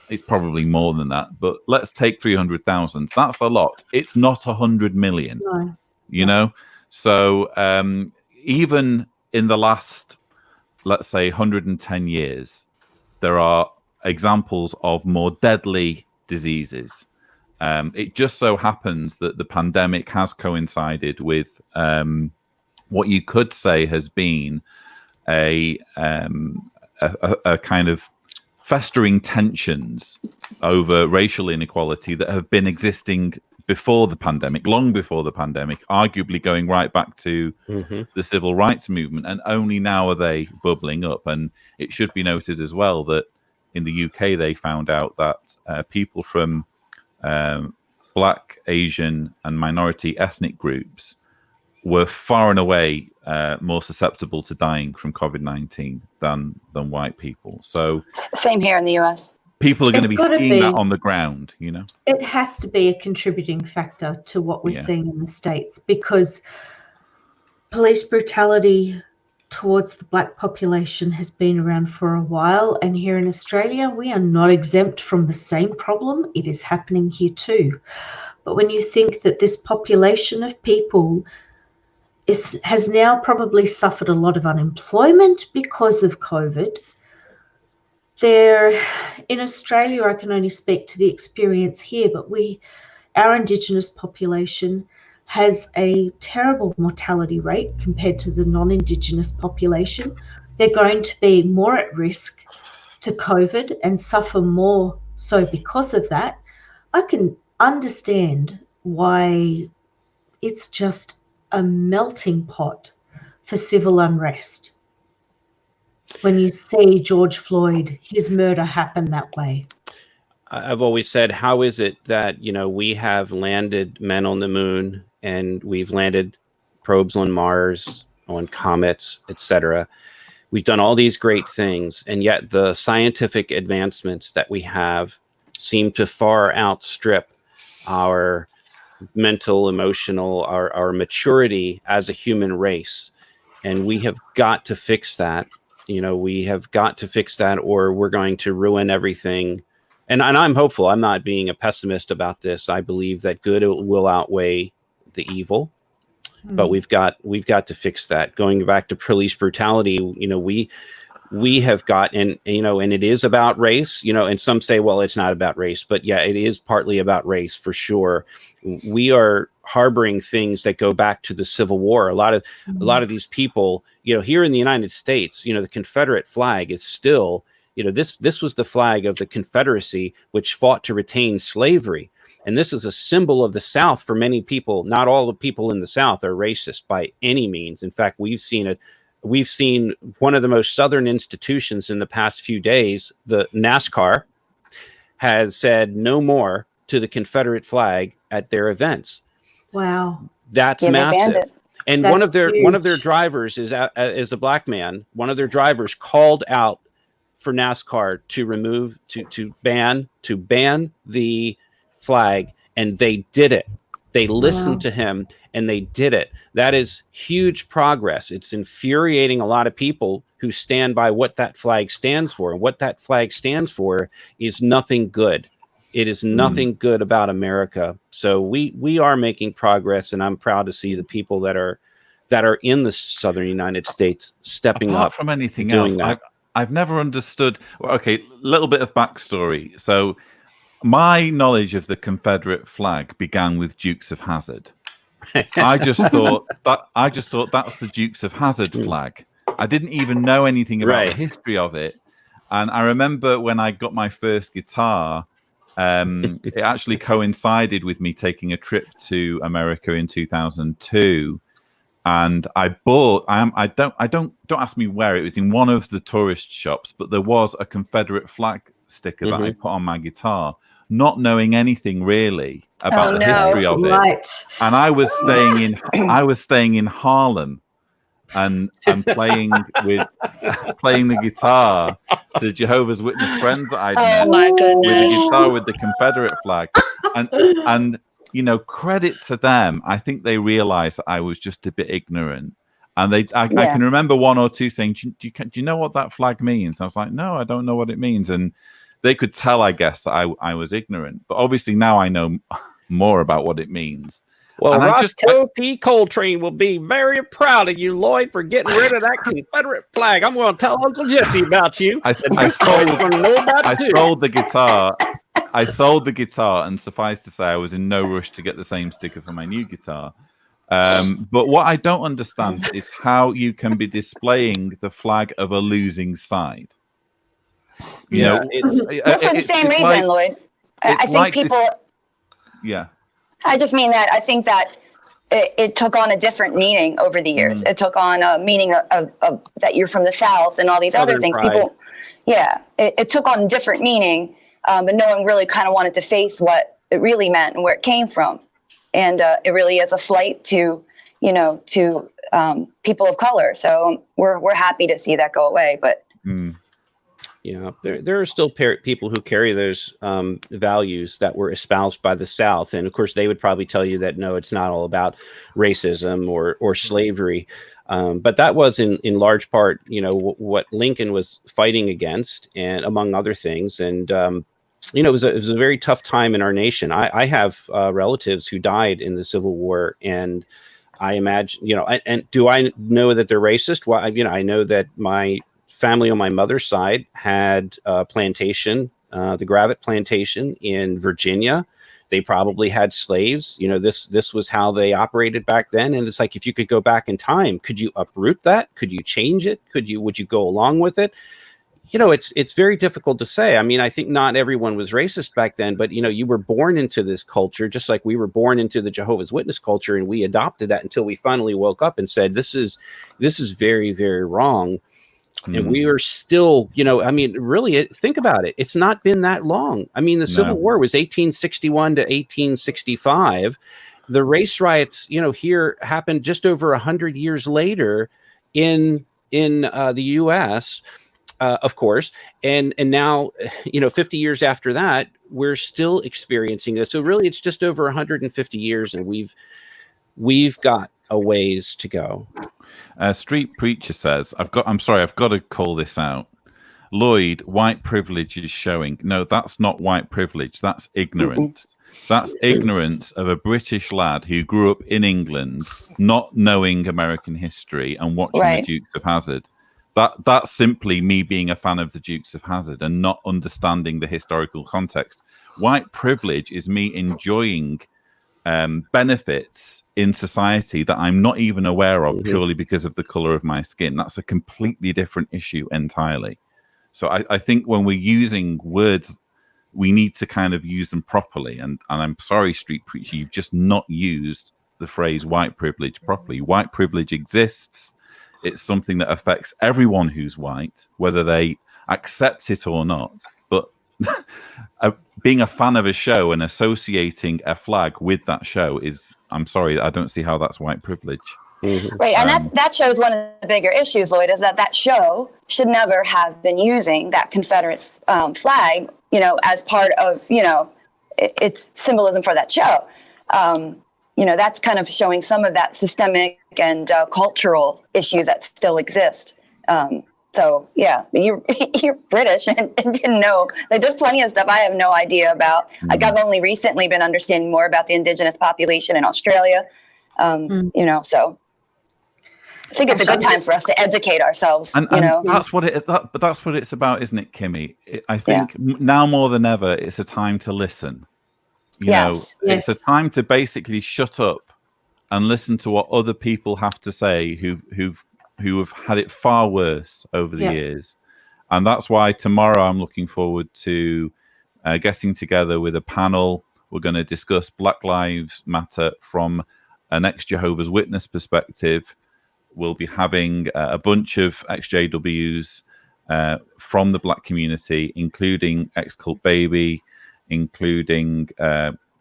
is probably more than that, but let's take 300,000. That's a lot. It's not 100 million, So even in the last, let's say, 110 years, there are examples of more deadly diseases. It just so happens that the pandemic has coincided with what you could say has been a kind of festering tensions over racial inequality that have been existing before the pandemic, long before the pandemic, arguably going right back to the civil rights movement, and only now are they bubbling up. And it should be noted as well that in the UK they found out that people from Black, Asian, and minority ethnic groups were far and away more susceptible to dying from COVID-19 than white people. So same here in the US. People are going to be seeing that on the ground, It has to be a contributing factor to what we're seeing in the States, because police brutality towards the Black population has been around for a while, and here in Australia we are not exempt from the same problem. It is happening here too. But when you think that this population of people has now probably suffered a lot of unemployment because of COVID, in Australia, I can only speak to the experience here, but our Indigenous population has a terrible mortality rate compared to the non-Indigenous population. They're going to be more at risk to COVID and suffer more so because of that. I can understand why it's just a melting pot for civil unrest. When you see George Floyd, his murder happened that way. I've always said, how is it that, we have landed men on the moon and we've landed probes on Mars, on comets, etc. We've done all these great things, and yet the scientific advancements that we have seem to far outstrip our mental, emotional, our maturity as a human race. And we have got to fix that. We have got to fix that, or we're going to ruin everything And I'm hopeful. I'm not being a pessimist about this. I believe that good will outweigh the evil, but we've got to fix that. Going back to police brutality, we have got, and it is about race, and some say, well, it's not about race, but yeah, it is partly about race for sure. We are harboring things that go back to the Civil War. A lot of these people, here in the United States, the Confederate flag is still, this was the flag of the Confederacy, which fought to retain slavery. And this is a symbol of the South for many people. Not all the people in the South are racist by any means. In fact, we've seen one of the most Southern institutions in the past few days, the NASCAR, has said no more to the Confederate flag at their events. Wow. That's massive. And That's one of their huge. drivers is a black man. One of their drivers called out for NASCAR to ban the flag, and they did it. They listened to him and they did it. That is huge progress. It's infuriating a lot of people who stand by what that flag stands for. And what that flag stands for is nothing good. It is nothing good about America. So we are making progress, and I'm proud to see the people that are in the Southern United States stepping Apart up from anything doing else, that. I've never understood. Okay, little bit of backstory. So my knowledge of the Confederate flag began with Dukes of Hazzard. I just thought that's the Dukes of Hazzard flag. I didn't even know anything about the history of it. And I remember when I got my first guitar, it actually coincided with me taking a trip to America in 2002. And I bought, don't ask me where, it was in one of the tourist shops, but there was a Confederate flag sticker that I put on my guitar, not knowing anything really about the history of it. And I was staying in Harlem and playing the guitar to Jehovah's Witness friends that I'd met my goodness. with a guitar with the Confederate flag. And credit to them. I think they realized that I was just a bit ignorant. And I can remember one or two saying, do you know what that flag means? I was like, no, I don't know what it means. And they could tell, I guess, that I was ignorant. But obviously now I know more about what it means. Well, Roscoe P. Coltrane will be very proud of you, Lloyd, for getting rid of that Confederate flag. I'm going to tell Uncle Jesse about you. I sold the guitar. I sold the guitar, and suffice to say, I was in no rush to get the same sticker for my new guitar. But what I don't understand is how you can be displaying the flag of a losing side. It's for the same reason, Lloyd. I think people. I just mean that I think that it took on a different meaning over the years. It took on a meaning of that you're from the South and all these other things. Pride. People, it took on different meaning, but no one really kind of wanted to face what it really meant and where it came from. And it really is a slight to people of color. So we're happy to see that go away. But there are still people who carry those values that were espoused by the South. And of course, they would probably tell you that, no, it's not all about racism or slavery. But that was in large part, what Lincoln was fighting against, and among other things. And, it was a very tough time in our nation. I have relatives who died in the Civil War, and I imagine, and do I know that they're racist? Well, I know that my family on my mother's side had a plantation, the Gravett plantation in Virginia. They probably had slaves. This was how they operated back then. And it's like, if you could go back in time, could you uproot that? Could you change it? Would you go along with it? It's very difficult to say. I mean, I think not everyone was racist back then, but you were born into this culture, just like we were born into the Jehovah's Witness culture, and we adopted that until we finally woke up and said, this is very, very wrong. And we are still, really, think about it. It's not been that long. I mean, the Civil War was 1861 to 1865. The race riots, here happened just over 100 years later in the U.S., of course. And now, 50 years after that, we're still experiencing this. So really, it's just over 150 years, and we've got a ways to go. Street Preacher says, I've got to call this out. Lloyd, white privilege is showing. No, that's not white privilege. That's ignorance. That's ignorance of a British lad who grew up in England, not knowing American history and watching the Dukes of Hazzard. That's simply me being a fan of the Dukes of Hazzard and not understanding the historical context. White privilege is me enjoying benefits in society that I'm not even aware of purely because of the color of my skin. That's a completely different issue entirely. So I think when we're using words, we need to kind of use them properly. And I'm sorry, Street Preacher, you've just not used the phrase white privilege properly. White privilege exists. It's something that affects everyone who's white, whether they accept it or not. But being a fan of a show and associating a flag with that show is, I'm sorry, I don't see how that's white privilege. Right, and that shows one of the bigger issues, Lloyd, is that show should never have been using that Confederate flag, as part of, its symbolism for that show. That's kind of showing some of that systemic and cultural issues that still exist. So yeah, you're British and didn't know. Like, there's plenty of stuff I have no idea about. Like, I've only recently been understanding more about the indigenous population in Australia. So I think it's a good time for us to educate ourselves. And that's what it is. But that's what it's about, isn't it, Kimmy? I think now more than ever, it's a time to listen. It's a time to basically shut up and listen to what other people have to say who have had it far worse over the years. And that's why tomorrow I'm looking forward to getting together with a panel. We're going to discuss Black Lives Matter from an ex-Jehovah's Witness perspective. We'll be having a bunch of ex-JWs from the Black community, including ex-Cult Baby, including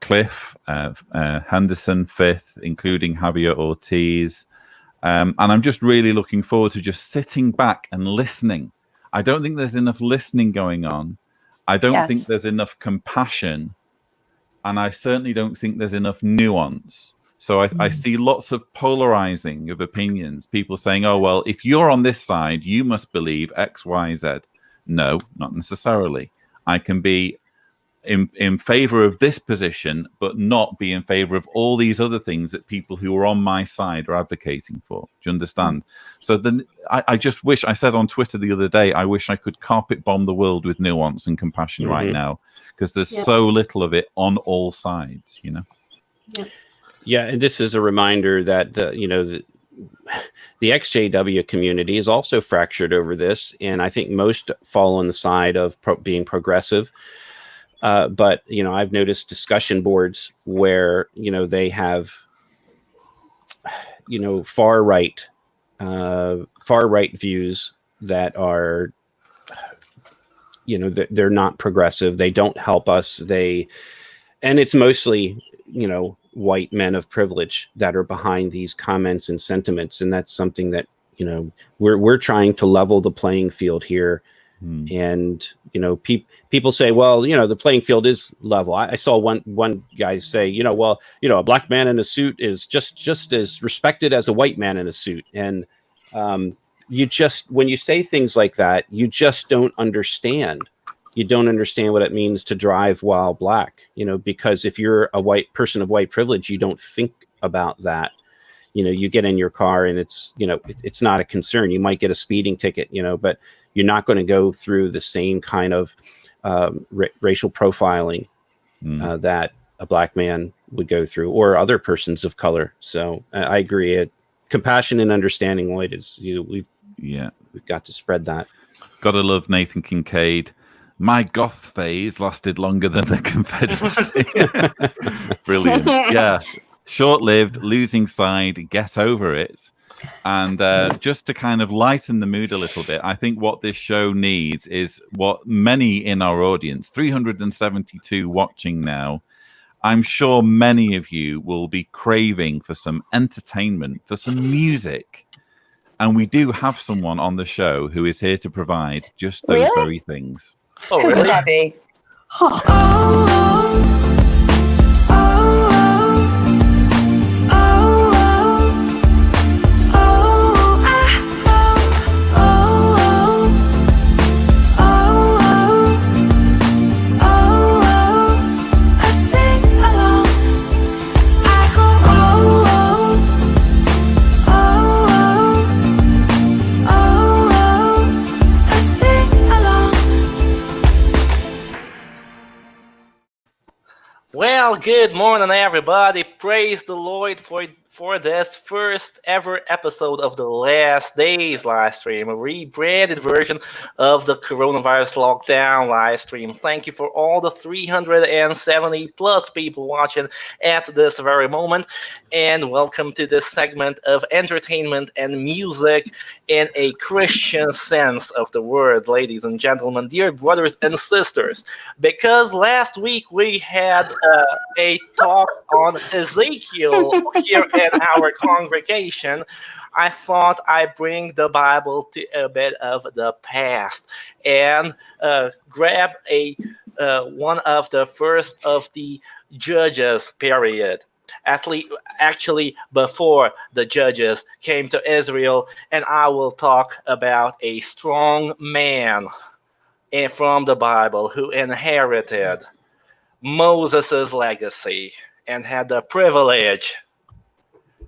Cliff, Henderson Fifth, including Javier Ortiz. And I'm just really looking forward to just sitting back and listening. I don't think there's enough listening going on. I don't think there's enough compassion. And I certainly don't think there's enough nuance. So I see lots of polarizing of opinions. People saying, oh, well, if you're on this side, you must believe X, Y, Z. No, not necessarily. I can be in favor of this position, but not be in favor of all these other things that people who are on my side are advocating for. Do you understand? So then I just wish, I said on Twitter the other day, I wish I could carpet bomb the world with nuance and compassion right now, because there's so little of it on all sides, Yeah, and this is a reminder that the ex-JW community is also fractured over this, and I think most fall on the side of being progressive. But I've noticed discussion boards where they have far right views that are they're not progressive. They don't help us. And it's mostly white men of privilege that are behind these comments and sentiments, and that's something that we're trying to level the playing field here. And people say, well, the playing field is level. I saw one guy say, a black man in a suit is just as respected as a white man in a suit. And when you say things like that, you just don't understand. You don't understand what it means to drive while black, because if you're a white person of white privilege, you don't think about that. You get in your car and it's not a concern. You might get a speeding ticket, but you're not going to go through the same kind of racial profiling that a black man would go through, or other persons of color. So I agree. Compassion and understanding, Lloyd, is we've got to spread that. Gotta love Nathan Kincaid. My goth phase lasted longer than the Confederacy. Brilliant. Yeah. Short-lived, losing side, get over it. And just to kind of lighten the mood a little bit, I think what this show needs is what many in our audience, 372 watching now, I'm sure many of you will be craving for some entertainment, for some music. And we do have someone on the show who is here to provide just those very things. Oh, really? Who could that be? Well, good morning, everybody. Praise the Lord for this first ever episode of the Last Days live stream, a rebranded version of the coronavirus lockdown live stream. Thank you for all the 370 plus people watching at this very moment, and welcome to this segment of entertainment and music in a Christian sense of the word, ladies and gentlemen, dear brothers and sisters. Because last week we had a talk on Ezekiel here in our congregation, I thought I'd bring the Bible to a bit of the past and grab one of the first of the Judges period. Actually, before the Judges came to Israel, and I will talk about a strong man from the Bible who inherited Moses' legacy and had the privilege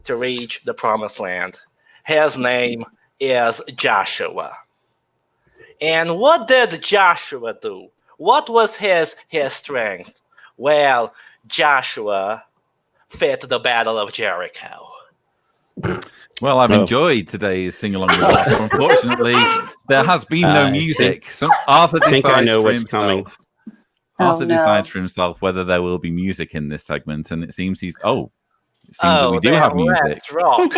to reach the promised land. His name is Joshua. And what did Joshua do? What was his strength? Well, Joshua fit the Battle of Jericho. Well, I've enjoyed today's sing-along with Arthur. Unfortunately, there has been no music. So Arthur decides I know for what's himself. coming. Arthur no. decides for himself whether there will be music in this segment, and it seems that we do then have music. let's rock.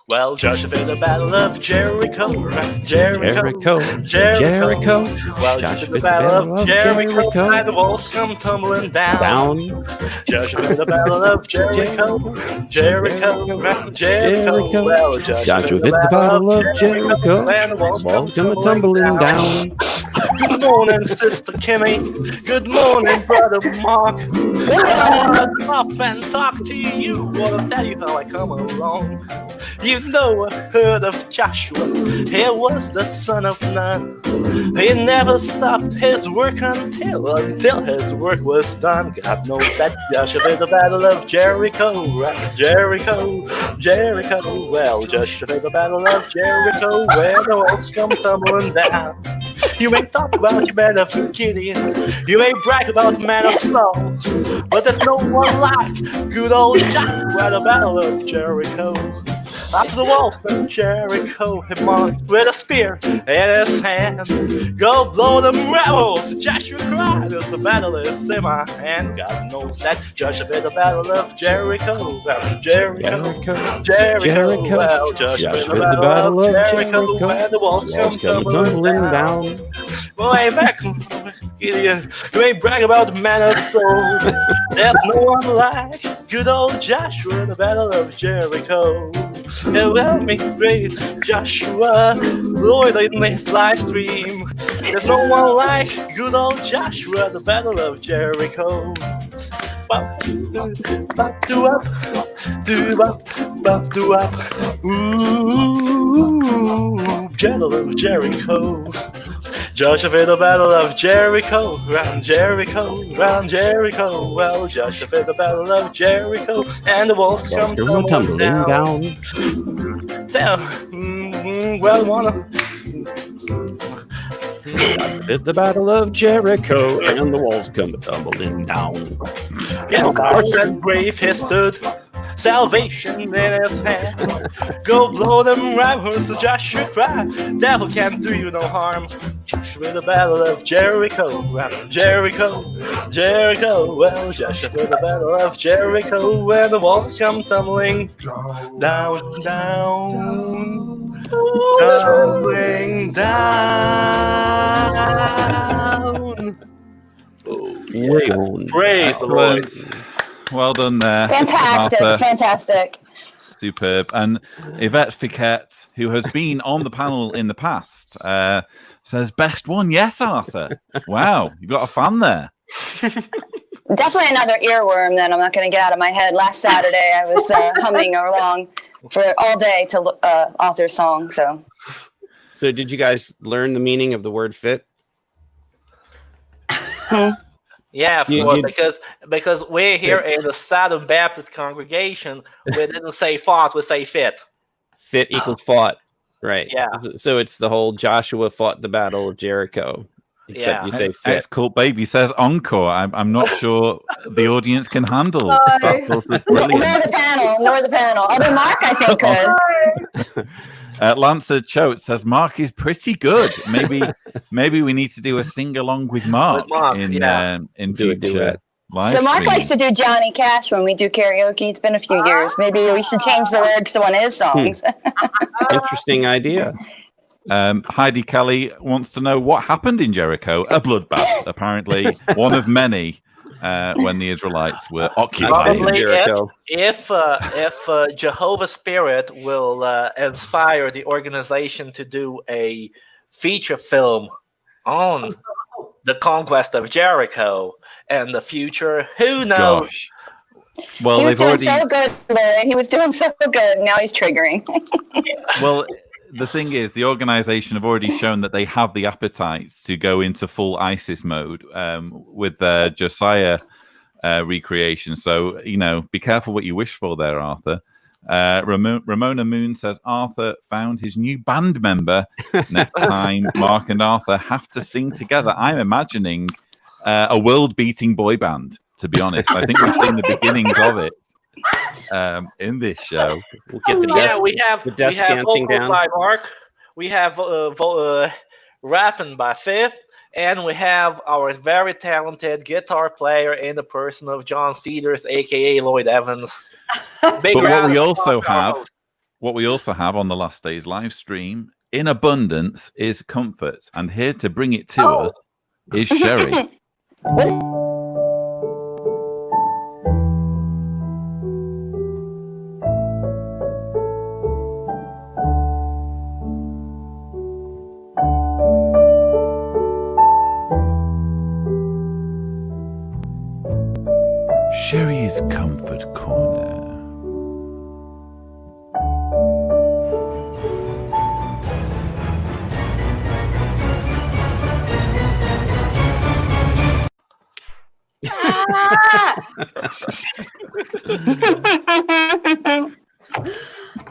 Well, Joshua fit the Battle of Jericho. Jericho. Well, Joshua fit the Battle of Jericho. And the walls come tumbling down. Joshua fit the Battle of Jericho. Jericho. Well, Joshua fit the Battle of Jericho. And the walls come tumbling down. Good morning, Sister Kimmy. Good morning, Brother Mark. I'll come up and talk to you. Wanna tell you how I come along. You know I heard of Joshua. He was the son of Nun. He never stopped his work until his work was done. God knows that Joshua fit the Battle of Jericho. Jericho. Well, Joshua fit the Battle of Jericho, where the walls come tumbling down. You may talk about your man of Gideon, you may brag about man of Saul, but there's no one like good old Joshua at the Battle of Jericho. After the walls of Jericho, he marched with a spear in his hand. Go blow them rebels, Joshua cried, as the battle is in my hand. God knows that Joshua fit the Battle of Jericho. Jericho. Well, Joshua fit the Battle of Jericho, and the walls come tumbling down. Way back, Gideon, you ain't brag about the man of soul. There's no one like good old Joshua in the Battle of Jericho. And well, me praise Joshua, Lord, in this live stream. There's no one like good old Joshua at the Battle of Jericho. Ooh, Battle of Jericho. Joshua fit the Battle of Jericho, round Jericho. Well, Joshua fit the Battle of Jericho, and the walls come tumbling down. Well, wanna Fit the Battle of Jericho, and the walls come tumbling down. yeah, march and brave he stood, salvation in his hand. Go blow them rivals, Joshua cried, devil can't do you no harm. Joshua fit the Battle of Jericho, Jericho. Well, Joshua fit the Battle of Jericho, where the walls come tumbling down. Tumbling down. Praise the Lord. Well done there, Fantastic, Arthur. fantastic. Superb. And Yvette Piquette, who has been on the panel in the past, says best one. Yes, Arthur. Wow, you've got a fan there. Definitely another earworm that I'm not going to get out of my head. Last Saturday, I was humming along for all day to Arthur's song. So did you guys learn the meaning of the word fit? Yeah, of course, because we're here in the Southern Baptist congregation. We didn't say fought, we say fit. Fit equals fought. Right. Yeah. So it's the whole Joshua fought the battle of Jericho. Except Yeah. you say fit. X-Cult Baby says encore. I'm not sure the audience can handle No. that sort of Nor brilliance. the panel. Although Mark, I think, could. Lancer Choate says Mark is pretty good. Maybe we need to do a sing along with Mark, Mark, in Do a future duet. live So Mark likes streams. to do Johnny Cash when we do karaoke. It's been a few years. Maybe we should change the words to one of his songs. Interesting idea. Heidi Kelly wants to know what happened in Jericho. A bloodbath, apparently one of many, when the Israelites were occupied. Probably Jericho. if Jehovah's Spirit will inspire the organization to do a feature film on the conquest of Jericho and the future, who knows? Gosh. Well, He was they've doing already. so good, Larry. He was doing so good. Now he's triggering. Well, the thing is, the organization have already shown that they have the appetite to go into full ISIS mode with their Josiah recreation. So, be careful what you wish for there, Arthur. Ramona Moon says Arthur found his new band member. Next time Mark and Arthur have to sing together, I'm imagining a world-beating boy band, to be honest. I think we've seen the beginnings of it in this show. We'll get the Yeah, we have dancing vocals down. by Mark, we have rapping by Fifth, and we have our very talented guitar player in the person of John Cedars, aka Lloyd Evans. Big But what round we of also applause for our have, host. on the last day's live stream, in abundance, is comfort, and here to bring it to us is Sherry. Sherry's Comfort Corner.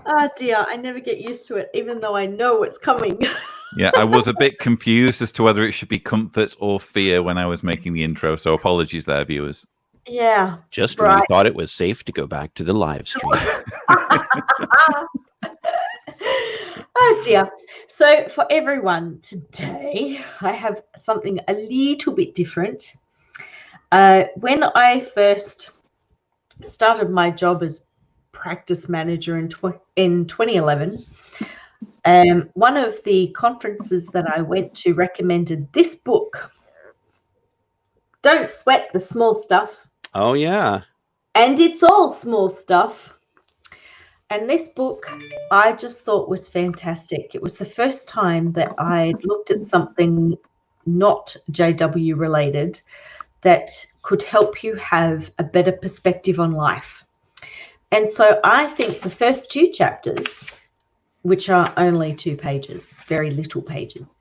Oh dear, I never get used to it, even though I know what's coming. Yeah, I was a bit confused as to whether it should be comfort or fear when I was making the intro, so apologies there, viewers. Yeah. Just when we Right. thought it was safe to go back to the live stream. Oh dear. So for everyone today, I have something a little bit different. When I first started my job as practice manager in 2011, one of the conferences that I went to recommended this book, Don't Sweat the Small Stuff. Oh, yeah. And it's all small stuff. And this book I just thought was fantastic. It was the first time that I looked at something not JW related that could help you have a better perspective on life. And so I think the first two chapters, which are only 2 pages, very little pages,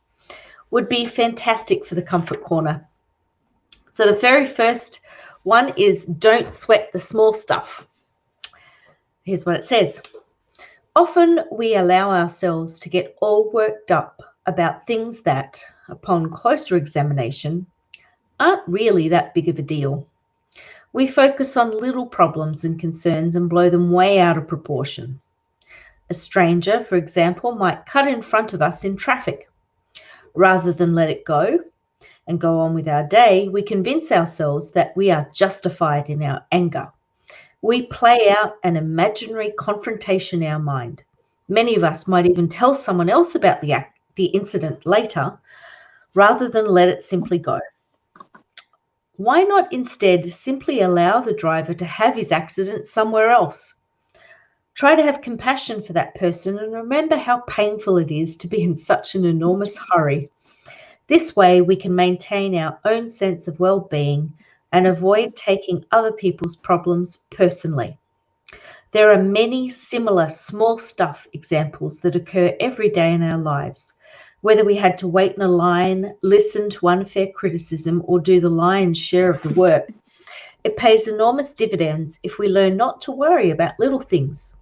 would be fantastic for the Comfort Corner. So the very first one is Don't Sweat the Small Stuff. Here's what it says. Often we allow ourselves to get all worked up about things that, upon closer examination, aren't really that big of a deal. We focus on little problems and concerns and blow them way out of proportion. A stranger, for example, might cut in front of us in traffic. Rather than let it go and go on with our day, we convince ourselves that we are justified in our anger. We play out an imaginary confrontation in our mind. Many of us might even tell someone else about the incident later, rather than let it simply go. Why not instead simply allow the driver to have his accident somewhere else? Try to have compassion for that person and remember how painful it is to be in such an enormous hurry. This way we can maintain our own sense of well-being and avoid taking other people's problems personally. There are many similar small stuff examples that occur every day in our lives. Whether we had to wait in a line, listen to unfair criticism, or do the lion's share of the work, it pays enormous dividends if we learn not to worry about little things.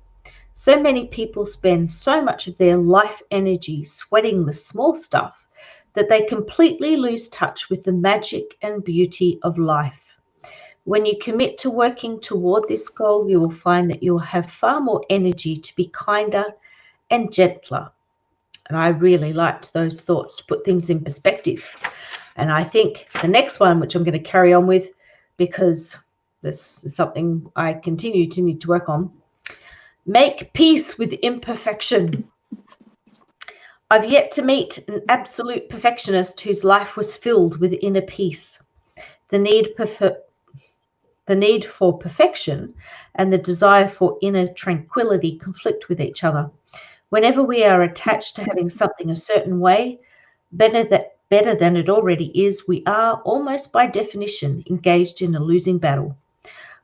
So many people spend so much of their life energy sweating the small stuff that they completely lose touch with the magic and beauty of life. When you commit to working toward this goal, you will find that you'll have far more energy to be kinder and gentler. And I really liked those thoughts to put things in perspective. And I think the next one, which I'm going to carry on with, because this is something I continue to need to work on, make peace with imperfection. I've yet to meet an absolute perfectionist whose life was filled with inner peace. The need for perfection and the desire for inner tranquility conflict with each other. Whenever we are attached to having something a certain way, better than it already is, we are, almost by definition, engaged in a losing battle.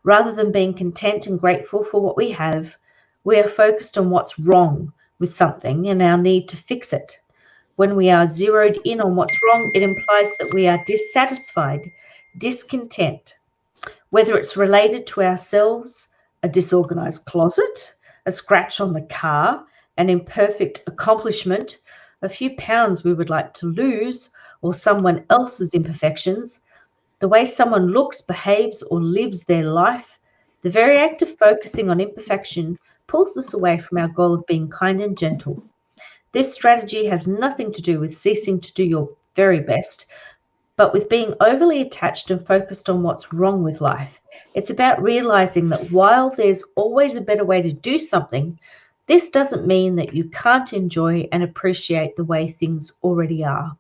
Rather than being content and grateful for what we have, we are focused on what's wrong with something and our need to fix it. When we are zeroed in on what's wrong, it implies that we are dissatisfied, discontent, whether it's related to ourselves, a disorganized closet, a scratch on the car, an imperfect accomplishment, a few pounds we would like to lose, or someone else's imperfections, the way someone looks, behaves, or lives their life. The very act of focusing on imperfection pulls us away from our goal of being kind and gentle. This strategy has nothing to do with ceasing to do your very best, but with being overly attached and focused on what's wrong with life. It's about realizing that while there's always a better way to do something, this doesn't mean that you can't enjoy and appreciate the way things already are.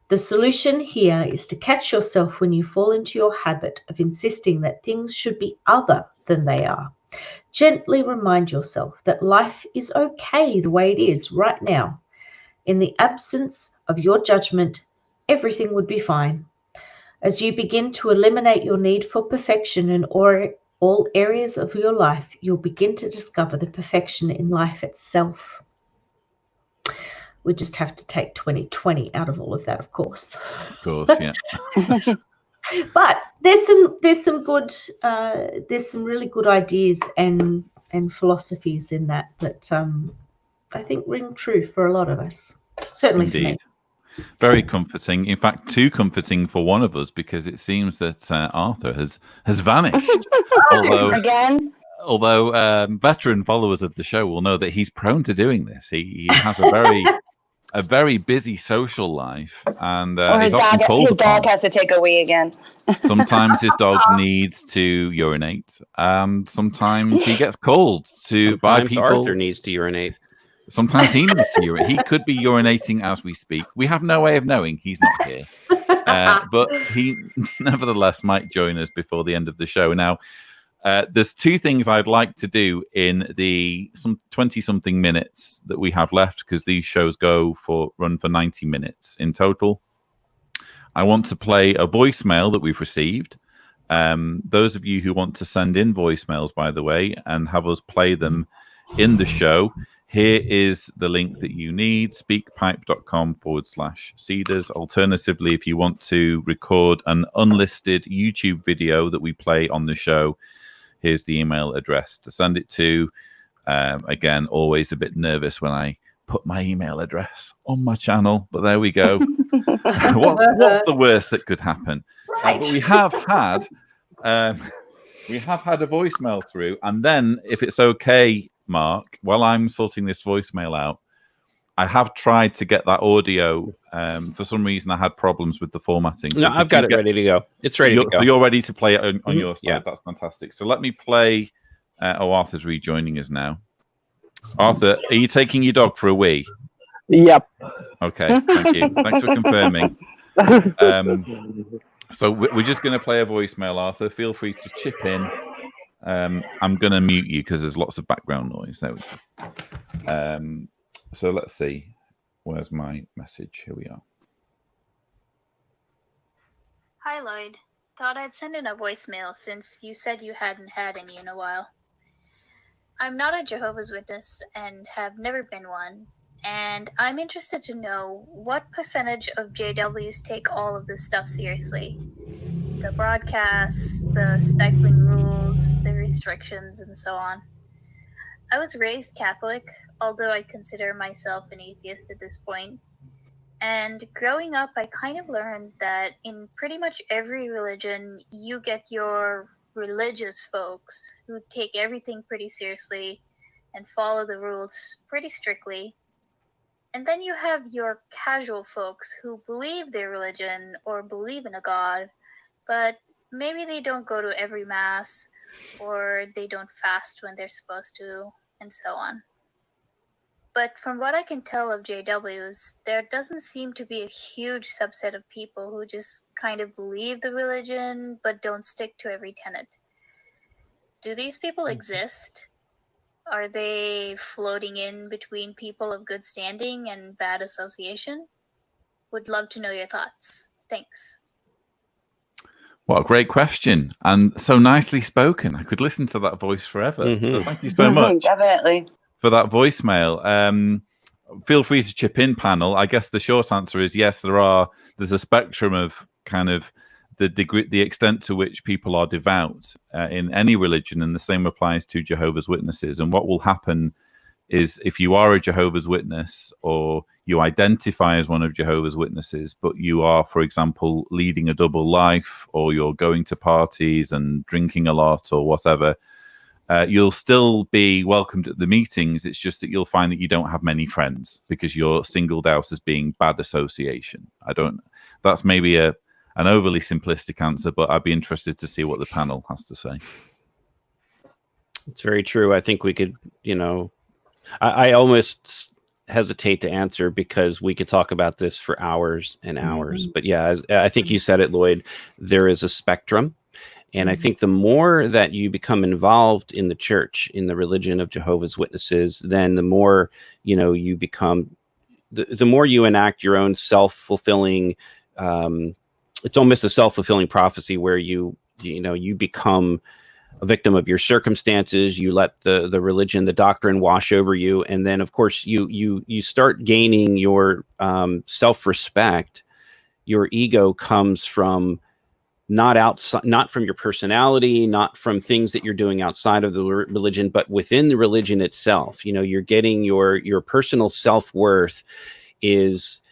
The solution here is to catch yourself when you fall into your habit of insisting that things should be other than they are. Gently remind yourself that life is okay the way it is right now. In the absence of your judgment, everything would be fine. As you begin to eliminate your need for perfection in all areas of your life, you'll begin to discover the perfection in life itself. We just have to take 2020 out of all of that, of course. Of course, yeah. But there's some really good ideas and philosophies in that I think ring true for a lot of us. Certainly Indeed. for me. Very comforting. In fact, too comforting for one of us, because it seems that Arthur has vanished. Although veteran followers of the show will know that he's prone to doing this. He has a very busy social life, and his dog has to take a wee again. Sometimes his dog needs to urinate, and sometimes he gets called by people. Arthur needs to urinate. Sometimes he needs to urinate. He could be urinating as we speak. We have no way of knowing. He's not here. But he nevertheless might join us before the end of the show. Now, there's two things I'd like to do in the 20-something minutes that we have left, because these shows run for 90 minutes in total. I want to play a voicemail that we've received. Those of you who want to send in voicemails, by the way, and have us play them in the show, here is the link that you need, speakpipe.com/Cedars. Alternatively, if you want to record an unlisted YouTube video that we play on the show, here's the email address to send it to. Again, always a bit nervous when I put my email address on my channel, but there we go. What's the worst that could happen? But we have had a voicemail through, and then, if it's okay, Mark, while I'm sorting this voicemail out, I have tried to get that audio. For some reason, I had problems with the formatting. So no, I've got it ready to go. It's ready to go. So you're ready to play it on your side. Yeah. That's fantastic. So let me play. Arthur's rejoining us now. Arthur, are you taking your dog for a wee? Yep. Okay, thank you. Thanks for confirming. So we're just going to play a voicemail, Arthur. Feel free to chip in. I'm going to mute you because there's lots of background noise. There we go. So let's see. Where's my message? Here we are. Hi, Lloyd. Thought I'd send in a voicemail since you said you hadn't had any in a while. I'm not a Jehovah's Witness and have never been one, and I'm interested to know what percentage of JWs take all of this stuff seriously. The broadcasts, the stifling rules, the restrictions, and so on. I was raised Catholic, although I consider myself an atheist at this point. And growing up, I kind of learned that in pretty much every religion, you get your religious folks who take everything pretty seriously and follow the rules pretty strictly. And then you have your casual folks who believe their religion or believe in a god, but maybe they don't go to every mass or they don't fast when they're supposed to, and so on. But from what I can tell of JWs, there doesn't seem to be a huge subset of people who just kind of believe the religion but don't stick to every tenet. Do these people exist? Are they floating in between people of good standing and bad association? Would love to know your thoughts. Thanks. What a great question, and so nicely spoken. I could listen to that voice forever. So thank you so much. Definitely. For that voicemail. Feel free to chip in, panel. I guess the short answer is yes, there's a spectrum of kind of the degree, the extent to which people are devout in any religion, and the same applies to Jehovah's Witnesses. And what will happen is, if you are a Jehovah's Witness or you identify as one of Jehovah's Witnesses, but you are, for example, leading a double life, or you're going to parties and drinking a lot or whatever, you'll still be welcomed at the meetings. It's just that you'll find that you don't have many friends because you're singled out as being bad association. That's maybe an overly simplistic answer, but I'd be interested to see what the panel has to say. It's very true. I think we could, I almost hesitate to answer because we could talk about this for hours and hours. But yeah, I think you said it, Lloyd, there is a spectrum. And I think the more that you become involved in the church, in the religion of Jehovah's Witnesses, then the more, you become, the more you enact your own self-fulfilling, it's almost a self-fulfilling prophecy where you become a victim of your circumstances. You let the religion, the doctrine wash over you. And then, of course, you start gaining your self-respect. Your ego comes from not outside, not from your personality, not from things that you're doing outside of the religion, but within the religion itself. You're getting your personal self-worth is,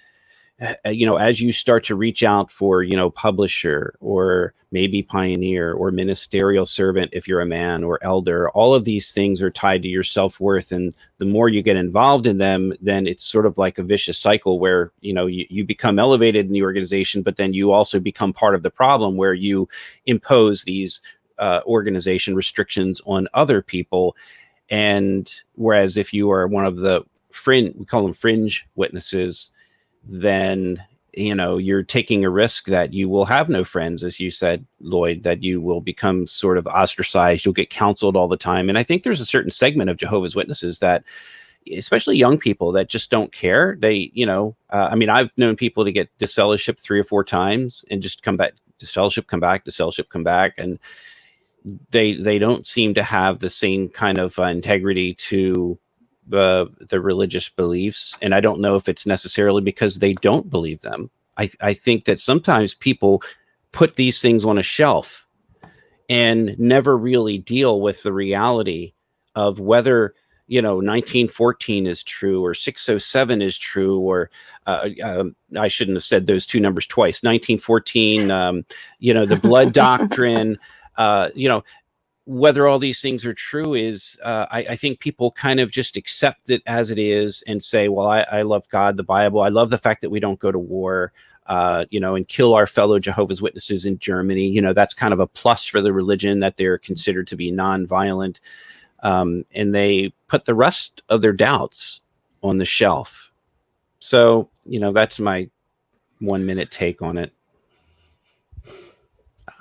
as you start to reach out for, publisher or maybe pioneer or ministerial servant, if you're a man, or elder, all of these things are tied to your self-worth. And the more you get involved in them, then it's sort of like a vicious cycle where, you become elevated in the organization, but then you also become part of the problem where you impose these organization restrictions on other people. And whereas if you are one of the we call them fringe witnesses, then you're taking a risk that you will have no friends, as you said, Lloyd, that you will become sort of ostracized. You'll get counseled all the time. And I think there's a certain segment of Jehovah's Witnesses that, especially young people, that just don't care. They, I've known people to get disfellowshipped 3 or 4 times and just come back, disfellowship, come back, disfellowship, come back. And they don't seem to have the same kind of integrity to the religious beliefs. And I don't know if it's necessarily because they don't believe them. I think that sometimes people put these things on a shelf and never really deal with the reality of whether 1914 is true or 607 is true, or I shouldn't have said those 2 numbers twice. 1914, the blood doctrine, whether all these things are true is, I think people kind of just accept it as it is and say, well, I love God, the Bible. I love the fact that we don't go to war, and kill our fellow Jehovah's Witnesses in Germany. That's kind of a plus for the religion, that they're considered to be nonviolent. And they put the rest of their doubts on the shelf. So, that's my 1-minute take on it.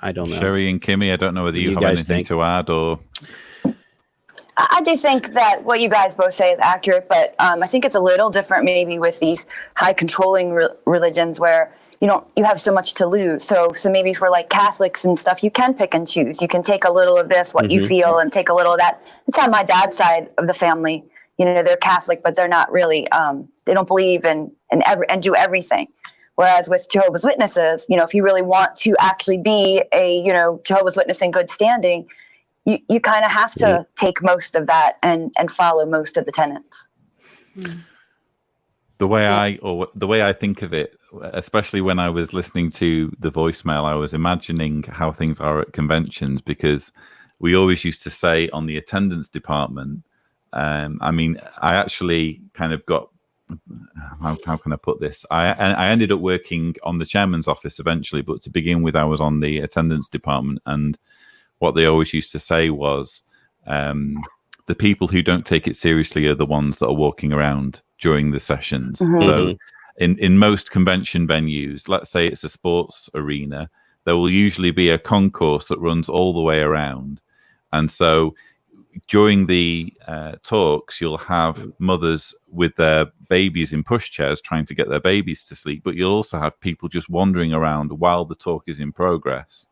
I don't know. Sherry and Kimmy, I don't know whether you have anything to add, or... I do think that what you guys both say is accurate, but I think it's a little different maybe with these high controlling religions where you have so much to lose. So maybe for like Catholics and stuff, you can pick and choose. You can take a little of this, what you feel, and take a little of that. It's on my dad's side of the family. They're Catholic, but they're not really. They don't believe and do everything. Whereas with Jehovah's Witnesses, if you really want to actually be a, Jehovah's Witness in good standing, you kind of have to take most of that and follow most of the tenets. The way I think of it, especially when I was listening to the voicemail, I was imagining how things are at conventions, because we always used to say on the attendance department, I mean, I actually kind of got, how can I put this? I ended up working on the chairman's office eventually, but to begin with, I was on the attendance department, and what they always used to say was, the people who don't take it seriously are the ones that are walking around during the sessions. So in most convention venues, let's say it's a sports arena, there will usually be a concourse that runs all the way around. And so during the talks, you'll have mothers with their babies in pushchairs trying to get their babies to sleep, but you'll also have people just wandering around while the talk is in progress,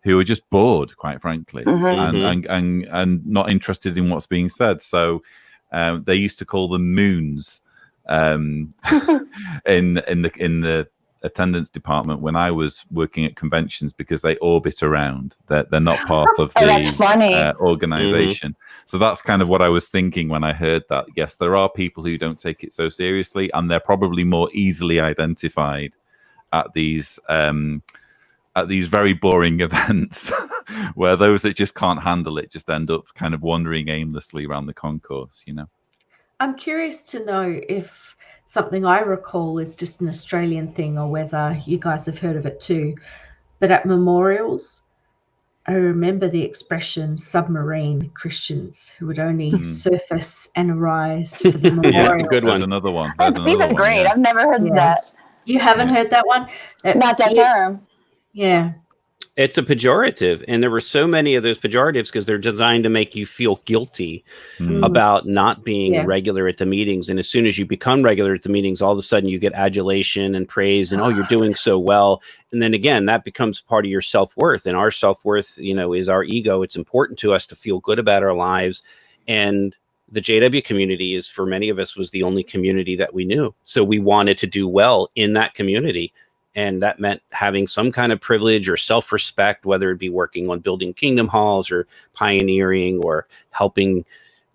who are just bored, quite frankly, and not interested in what's being said. So they used to call them moons in the attendance department when I was working at conventions, because they orbit around. They're not part of the organization. So that's kind of what I was thinking when I heard that. Yes, there are people who don't take it so seriously, and they're probably more easily identified at these very boring events, where those that just can't handle it just end up kind of wandering aimlessly around the concourse, you know. I'm curious to know if something I recall is just an Australian thing, or whether you guys have heard of it too. But at memorials, I remember the expression submarine Christians, who would only surface and arise for the memorial. Good one. There's another one. These are great. I've never heard that. You haven't heard that one? Not that term. Yeah. It's a pejorative, and there were so many of those pejoratives because they're designed to make you feel guilty about not being regular at the meetings. And as soon as you become regular at the meetings, all of a sudden you get adulation and praise, and you're doing so well. And then again, that becomes part of your self-worth, and our self-worth, is our ego. It's important to us to feel good about our lives. And the JW community is, for many of us, was the only community that we knew. So we wanted to do well in that community. And that meant having some kind of privilege or self-respect, whether it be working on building kingdom halls or pioneering or helping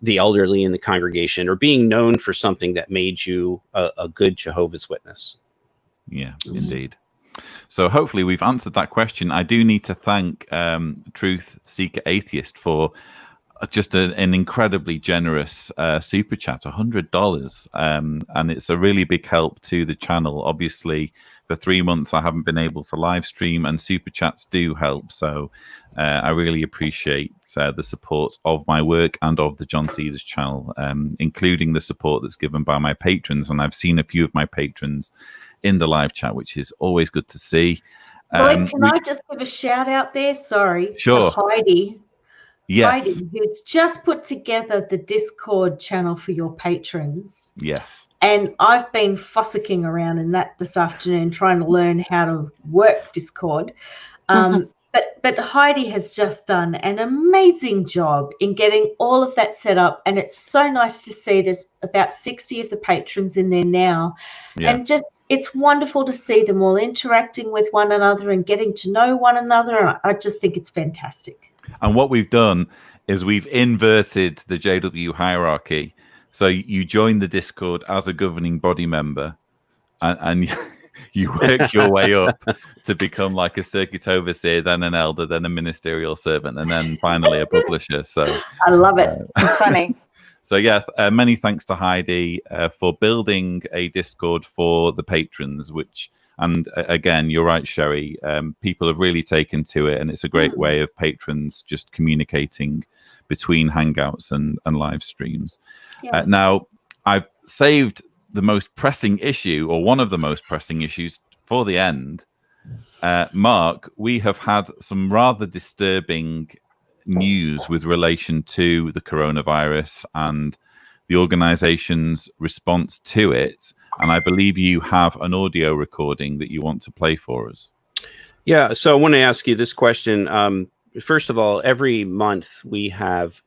the elderly in the congregation, or being known for something that made you a good Jehovah's Witness. Yeah, indeed. So hopefully we've answered that question. I do need to thank Truth Seeker Atheist for just an incredibly generous super chat, $100. And it's a really big help to the channel. Obviously, for 3 months, I haven't been able to live stream, and super chats do help. So I really appreciate the support of my work and of the John Cedars channel, including the support that's given by my patrons. And I've seen a few of my patrons in the live chat, which is always good to see. Lloyd, can I just give a shout out there? Sorry. Sure. To Heidi. Yes. Heidi, who's just put together the Discord channel for your patrons. Yes. And I've been fossicking around in that this afternoon, trying to learn how to work Discord. But Heidi has just done an amazing job in getting all of that set up. And it's so nice to see there's about 60 of the patrons in there now. Yeah. And just, it's wonderful to see them all interacting with one another and getting to know one another. And I just think it's fantastic. And what we've done is we've inverted the JW hierarchy. So you join the Discord as a governing body member, and you work your way up to become like a circuit overseer, then an elder, then a ministerial servant, and then finally a publisher. So I love it. It's funny. So yeah, many thanks to Heidi for building a Discord for the patrons, which... And again, you're right, Sherry. People have really taken to it, and it's a great way of patrons just communicating between Hangouts and live streams. Yeah. Now, I've saved the most pressing issue, or one of the most pressing issues, for the end. Mark, we have had some rather disturbing news with relation to the coronavirus and the organization's response to it. And I believe you have an audio recording that you want to play for us. Yeah, so I want to ask you this question. First of all, every month we have,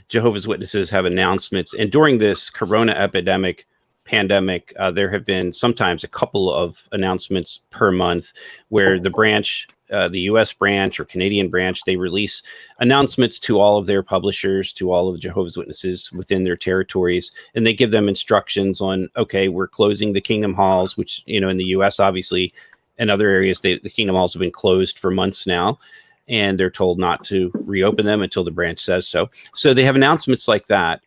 Jehovah's Witnesses have announcements. And during this corona epidemic, pandemic, there have been sometimes a couple of announcements per month where the branch, the U.S. branch or Canadian branch, they release announcements to all of their publishers, to all of the Jehovah's Witnesses within their territories, and they give them instructions on, okay, we're closing the Kingdom Halls, which, you know, in the U.S., obviously, and other areas, the Kingdom Halls have been closed for months now, and they're told not to reopen them until the branch says so. So they have announcements like that.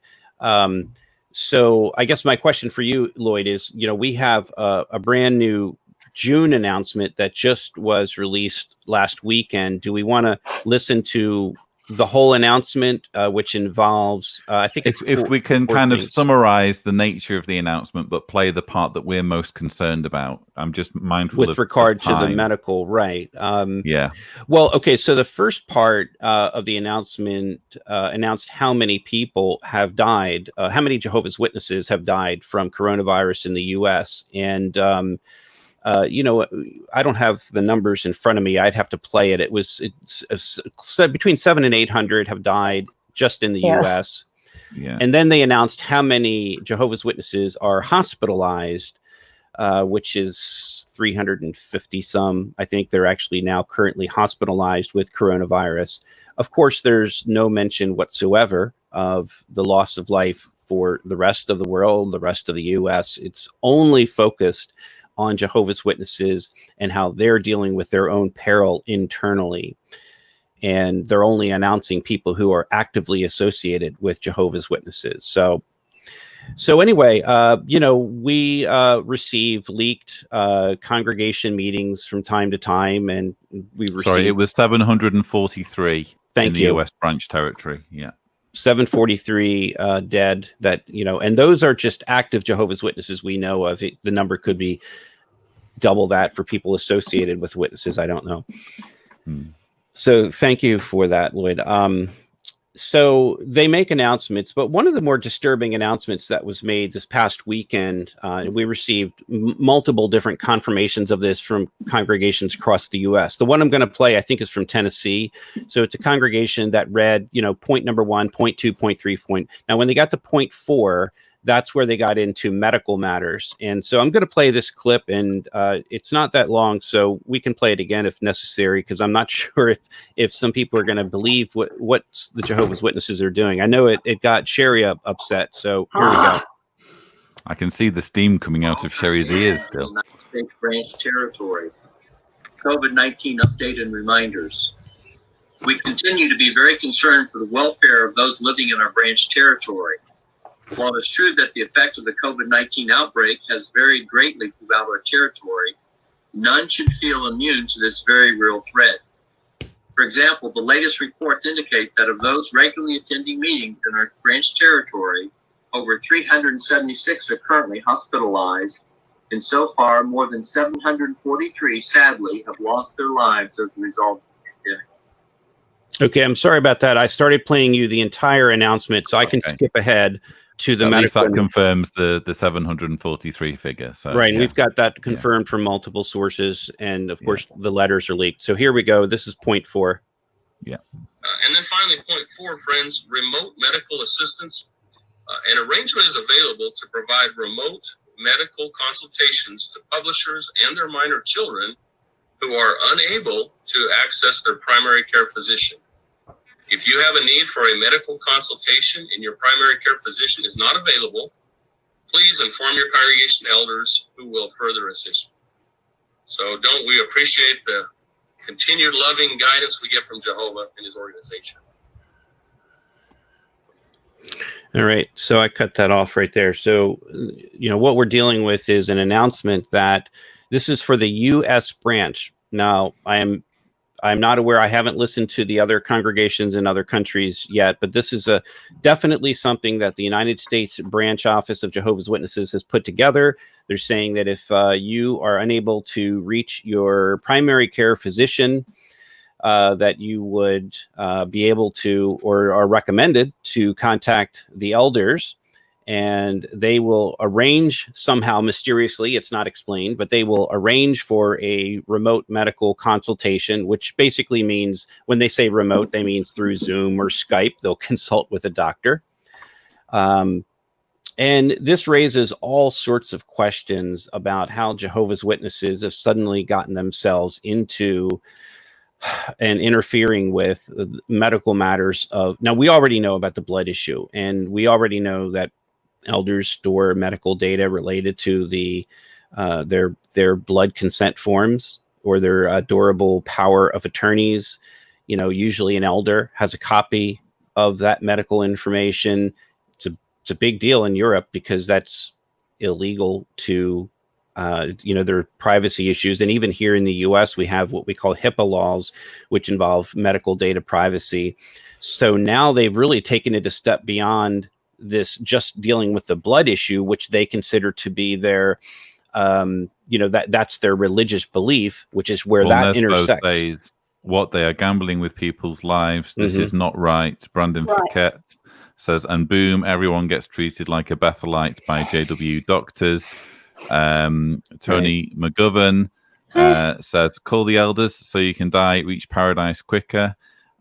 So I guess my question for you, Lloyd, is, you know, we have a brand new June announcement that just was released last weekend. Do we want to listen to the whole announcement, which involves, I think it's if we can four kind things. of summarize the nature of the announcement, but play the part that we're most concerned about. I'm just mindful with of regard to the time. medical, right? Yeah. Well, okay. So the first part of the announcement announced how many people have died, how many Jehovah's Witnesses have died from coronavirus in the U.S. And you know, I don't have the numbers in front of me. I'd have to play it. It's between 700 and 800 have died just in the U.S. Yeah. And then they announced how many Jehovah's Witnesses are hospitalized, which is 350 some. I think they're actually now currently hospitalized with coronavirus. Of course, there's no mention whatsoever of the loss of life for the rest of the world, the rest of the U.S. It's only focused on Jehovah's Witnesses and how they're dealing with their own peril internally. And they're only announcing people who are actively associated with Jehovah's Witnesses. So anyway, you know, we receive leaked congregation meetings from time to time, and we receive... Sorry, it was 743 Thank in the you. US branch territory. Yeah. 743 dead, that, you know, and those are just active Jehovah's Witnesses we know of. The number could be double that for people associated with witnesses. I don't know. So thank you for that, Lloyd. So they make announcements, but one of the more disturbing announcements that was made this past weekend, we received multiple different confirmations of this from congregations across the U.S. The one I'm going to play, I think, is from Tennessee. So it's a congregation that read, you know, point number 1, point 2, point 3, point. Now, when they got to point 4, that's where they got into medical matters. And so I'm going to play this clip, and it's not that long, so we can play it again if necessary, because I'm not sure if some people are going to believe what the Jehovah's Witnesses are doing. I know it got Sherry upset, so here we go. I can see the steam coming out of Sherry's ears still. United States branch territory. COVID-19 update and reminders. We continue to be very concerned for the welfare of those living in our branch territory. While it's true that the effect of the COVID-19 outbreak has varied greatly throughout our territory, none should feel immune to this very real threat. For example, the latest reports indicate that of those regularly attending meetings in our branch territory, over 376 are currently hospitalized, and so far more than 743 sadly have lost their lives as a result of the pandemic. Okay, I'm sorry about that. I started playing you the entire announcement, so I can skip ahead to the At least medical. that confirms the 743 figure. So, right, yeah. we've got that confirmed from multiple sources, and of course the letters are leaked. So here we go. This is point 4. Yeah. And then finally, point 4, friends, remote medical assistance. An arrangement is available to provide remote medical consultations to publishers and their minor children who are unable to access their primary care physician. If you have a need for a medical consultation and your primary care physician is not available, please inform your congregation elders who will further assist you. So we appreciate the continued loving guidance we get from Jehovah and his organization. All right, so I cut that off right there. So, you know, what we're dealing with is an announcement that this is for the U.S. branch. Now, I'm not aware. I haven't listened to the other congregations in other countries yet, but this is definitely something that the United States branch office of Jehovah's Witnesses has put together. They're saying that if you are unable to reach your primary care physician, that you would be able to, or are recommended to, contact the elders, and they will arrange somehow mysteriously, it's not explained, but they will arrange for a remote medical consultation, which basically means, when they say remote, they mean through Zoom or Skype. They'll consult with a doctor. And this raises all sorts of questions about how Jehovah's Witnesses have suddenly gotten themselves into and interfering with medical matters of. Now, we already know about the blood issue, and we already know that elders store medical data related to their blood consent forms or their durable power of attorneys. You know, usually an elder has a copy of that medical information. It's a big deal in Europe because that's illegal to, there are privacy issues. And even here in the US, we have what we call HIPAA laws, which involve medical data privacy. So now they've really taken it a step beyond this, just dealing with the blood issue, which they consider to be their, that's their religious belief, which is where that intersects. What they are gambling with people's lives. This is not right. Brandon Fouquet says, and boom, everyone gets treated like a Bethelite by JW doctors. Tony McGovern says, call the elders so you can die, reach paradise quicker.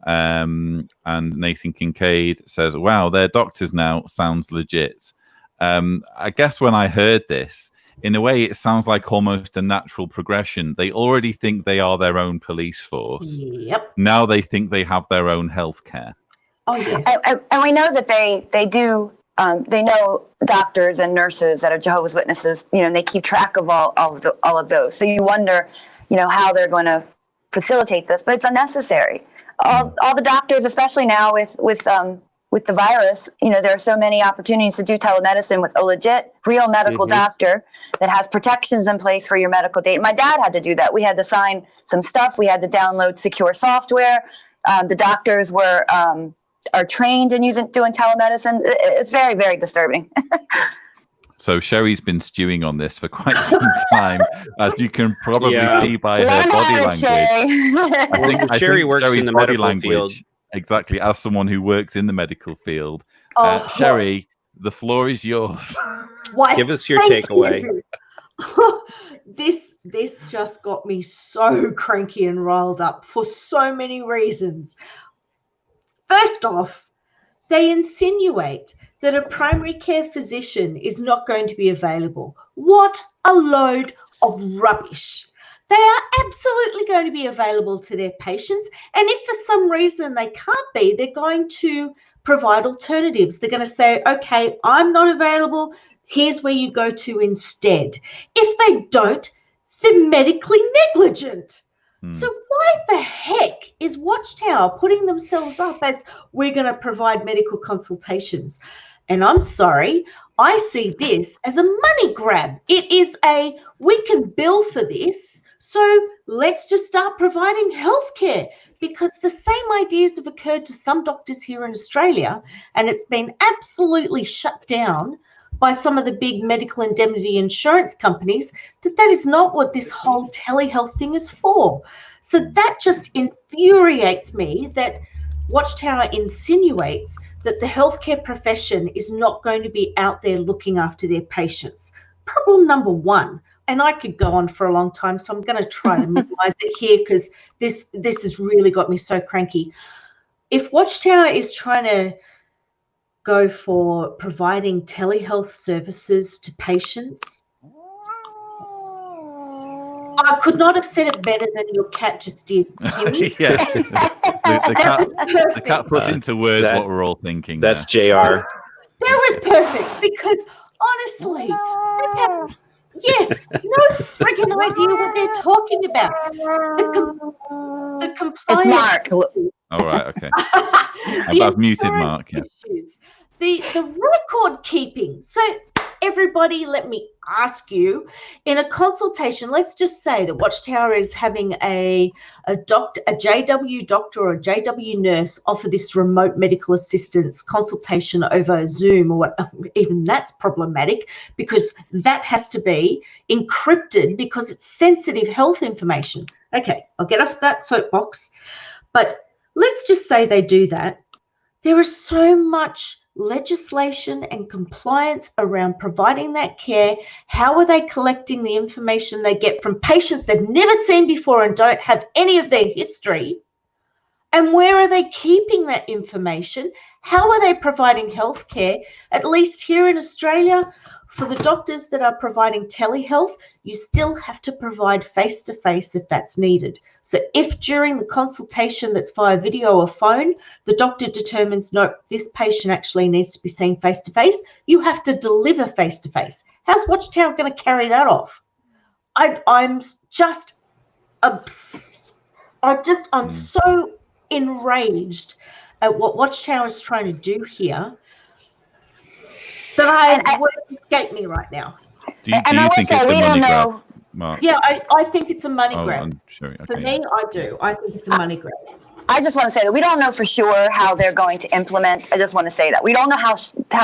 And Nathan Kincaid says, wow, they're doctors now. Sounds legit. I guess when I heard this, in a way, it sounds like almost a natural progression. They already think they are their own police force. Yep. Now they think they have their own healthcare. Oh, yeah. And we know that they do. They know doctors and nurses that are Jehovah's Witnesses, and they keep track of all of those. So you wonder, how they're going to facilitate this, but it's unnecessary. All the doctors, especially now with the virus, there are so many opportunities to do telemedicine with a legit, real medical doctor that has protections in place for your medical data. My dad had to do that. We had to sign some stuff. We had to download secure software. The doctors are trained in doing telemedicine. It's very, very disturbing. So Sherry's been stewing on this for quite some time, as you can probably see by her body language. I think Sherry works in the medical field. Exactly, as someone who works in the medical field. Sherry, the floor is yours. Give us your takeaway. This just got me so cranky and riled up for so many reasons. First off, they insinuate that a primary care physician is not going to be available. What a load of rubbish. They are absolutely going to be available to their patients. And if for some reason they can't be, they're going to provide alternatives. They're going to say, okay, I'm not available. Here's where you go to instead. If they don't, they're medically negligent. So why the heck is Watchtower putting themselves up as we're going to provide medical consultations? And I'm sorry, I see this as a money grab. It is we can bill for this, so let's just start providing healthcare, because the same ideas have occurred to some doctors here in Australia, and it's been absolutely shut down by some of the big medical indemnity insurance companies that is not what this whole telehealth thing is for. So that just infuriates me that Watchtower insinuates that the healthcare profession is not going to be out there looking after their patients. Problem number one, and I could go on for a long time, so I'm going to try to minimize it here because this has really got me so cranky. If Watchtower is trying to go for providing telehealth services to patients, I could not have said it better than your cat just did, Kimmy. Yeah. the cat puts into words what we're all thinking. That's JR. That was perfect, because honestly, they have, no friggin' idea what they're talking about. The compliance. It's Mark. All right, okay. I've muted Mark. Yeah. The record keeping. So everybody, let me ask you, in a consultation, let's just say that Watchtower is having a JW doctor or a JW nurse offer this remote medical assistance consultation over Zoom, or what, even that's problematic, because that has to be encrypted because it's sensitive health information. Okay, I'll get off that soapbox, but let's just say they do that. There is so much legislation and compliance around providing that care. How are they collecting the information they get from patients they've never seen before and don't have any of their history? And where are they keeping that information? How are they providing healthcare? At least here in Australia, for the doctors that are providing telehealth, you still have to provide face-to-face if that's needed. So if during the consultation that's via video or phone, the doctor determines, no, this patient actually needs to be seen face-to-face, you have to deliver face-to-face. How's Watchtower going to carry that off? I'm so enraged at what Watchtower is trying to do here that words escape me right now. Do you think it's a money grab, Mark? Yeah, I think it's a money grab. I'm sure. Okay. For me, I do. I think it's a money grab. I just want to say that we don't know for sure how they're going to implement. I just want to say that we don't know how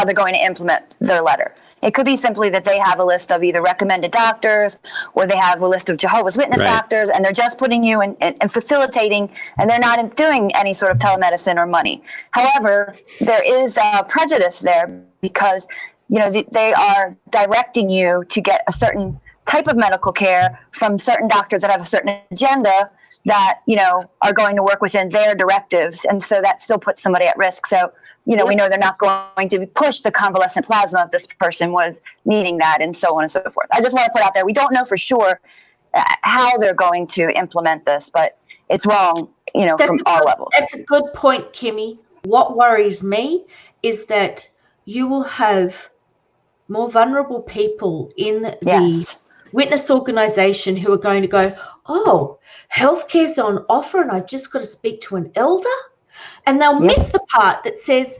they're going to implement their letter. It could be simply that they have a list of either recommended doctors or they have a list of Jehovah's Witness doctors, and they're just putting you in and facilitating, and they're not doing any sort of telemedicine or money. However, there is a prejudice there because, you know, they are directing you to get a certain type of medical care from certain doctors that have a certain agenda that, you know, are going to work within their directives. And so that still puts somebody at risk. So, you know, we know they're not going to push the convalescent plasma if this person was needing that, and so on and so forth. I just want to put out there, we don't know for sure how they're going to implement this, but it's wrong, you know, from all levels. That's a good point, Kimmy. What worries me is that you will have more vulnerable people in the witness organization who are going to go, oh, healthcare's on offer and I've just got to speak to an elder. And they'll miss the part that says,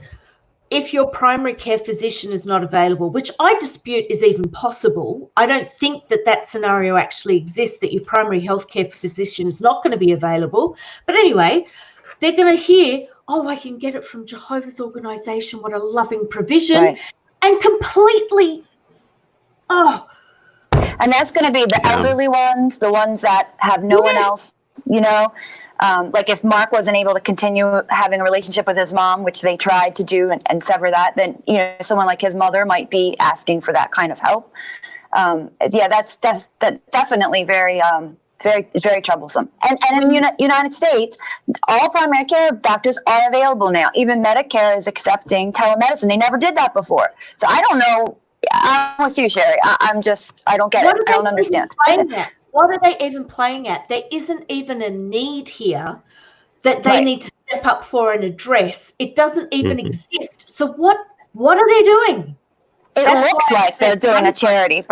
if your primary care physician is not available, which I dispute is even possible. I don't think that scenario actually exists, that your primary healthcare physician is not going to be available. But anyway, they're going to hear, oh, I can get it from Jehovah's organization. What a loving provision. And completely, and that's going to be the elderly ones, the ones that have no one else, you know, like if Mark wasn't able to continue having a relationship with his mom, which they tried to do and sever that, then, you know, someone like his mother might be asking for that kind of help. That's definitely very troublesome. And in the United States, all primary care doctors are available now. Even Medicare is accepting telemedicine. They never did that before. So I don't know. I'm with you, Sherry. I don't get it. I don't understand. What are they even playing at? There isn't even a need here that they need to step up for and address. It doesn't even exist. So what are they doing? It looks like they're doing a charity.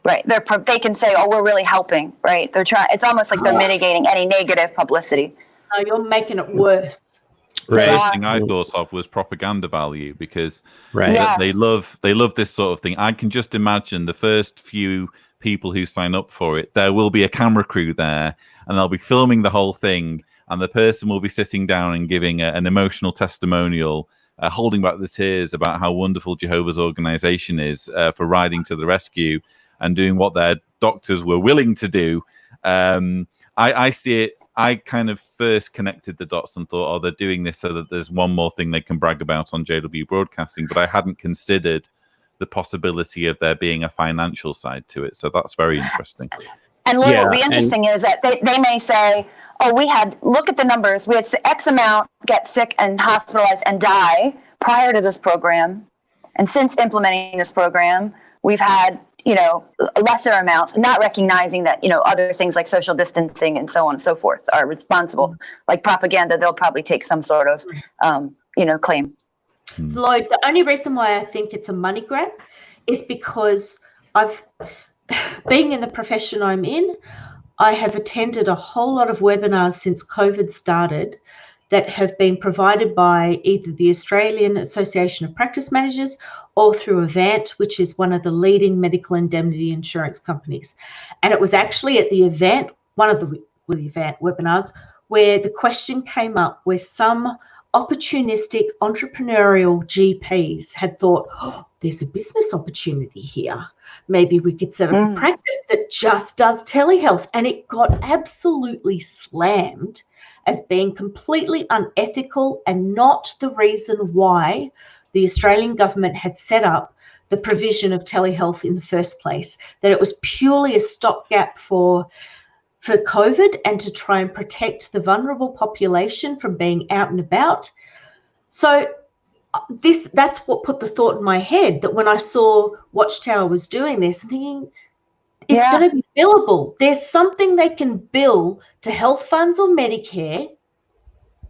Right. They can say, oh, we're really helping. Right. They're trying. It's almost like they're mitigating any negative publicity. No, you're making it worse. The first thing I thought of was propaganda value, because they love this sort of thing. I can just imagine the first few people who sign up for it, there will be a camera crew there and they'll be filming the whole thing, and the person will be sitting down and giving an emotional testimonial, holding back the tears about how wonderful Jehovah's organization is for riding to the rescue and doing what their doctors were willing to do. I see it. I kind of first connected the dots and thought, oh, they're doing this so that there's one more thing they can brag about on JW Broadcasting, but I hadn't considered the possibility of there being a financial side to it. So that's very interesting. And what will be interesting is that they may say, oh, look at the numbers. We had X amount get sick and hospitalized and die prior to this program. And since implementing this program, we've had, you know, a lesser amount, not recognizing that, you know, other things like social distancing and so on and so forth are responsible. Like propaganda, they'll probably take some sort of, claim. Lloyd, the only reason why I think it's a money grab is because being in the profession I'm in, I have attended a whole lot of webinars since COVID started that have been provided by either the Australian Association of Practice Managers or through Avant, which is one of the leading medical indemnity insurance companies. And it was actually at the Avant, one of the Avant webinars, where the question came up where some opportunistic entrepreneurial GPs had thought, oh, there's a business opportunity here. Maybe we could set up a practice that just does telehealth. And it got absolutely slammed as being completely unethical and not the reason why the Australian government had set up the provision of telehealth in the first place, that it was purely a stopgap for COVID and to try and protect the vulnerable population from being out and about. So that's what put the thought in my head, that when I saw Watchtower was doing this, I'm thinking it's Yeah. going to be billable. There's something they can bill to health funds or Medicare.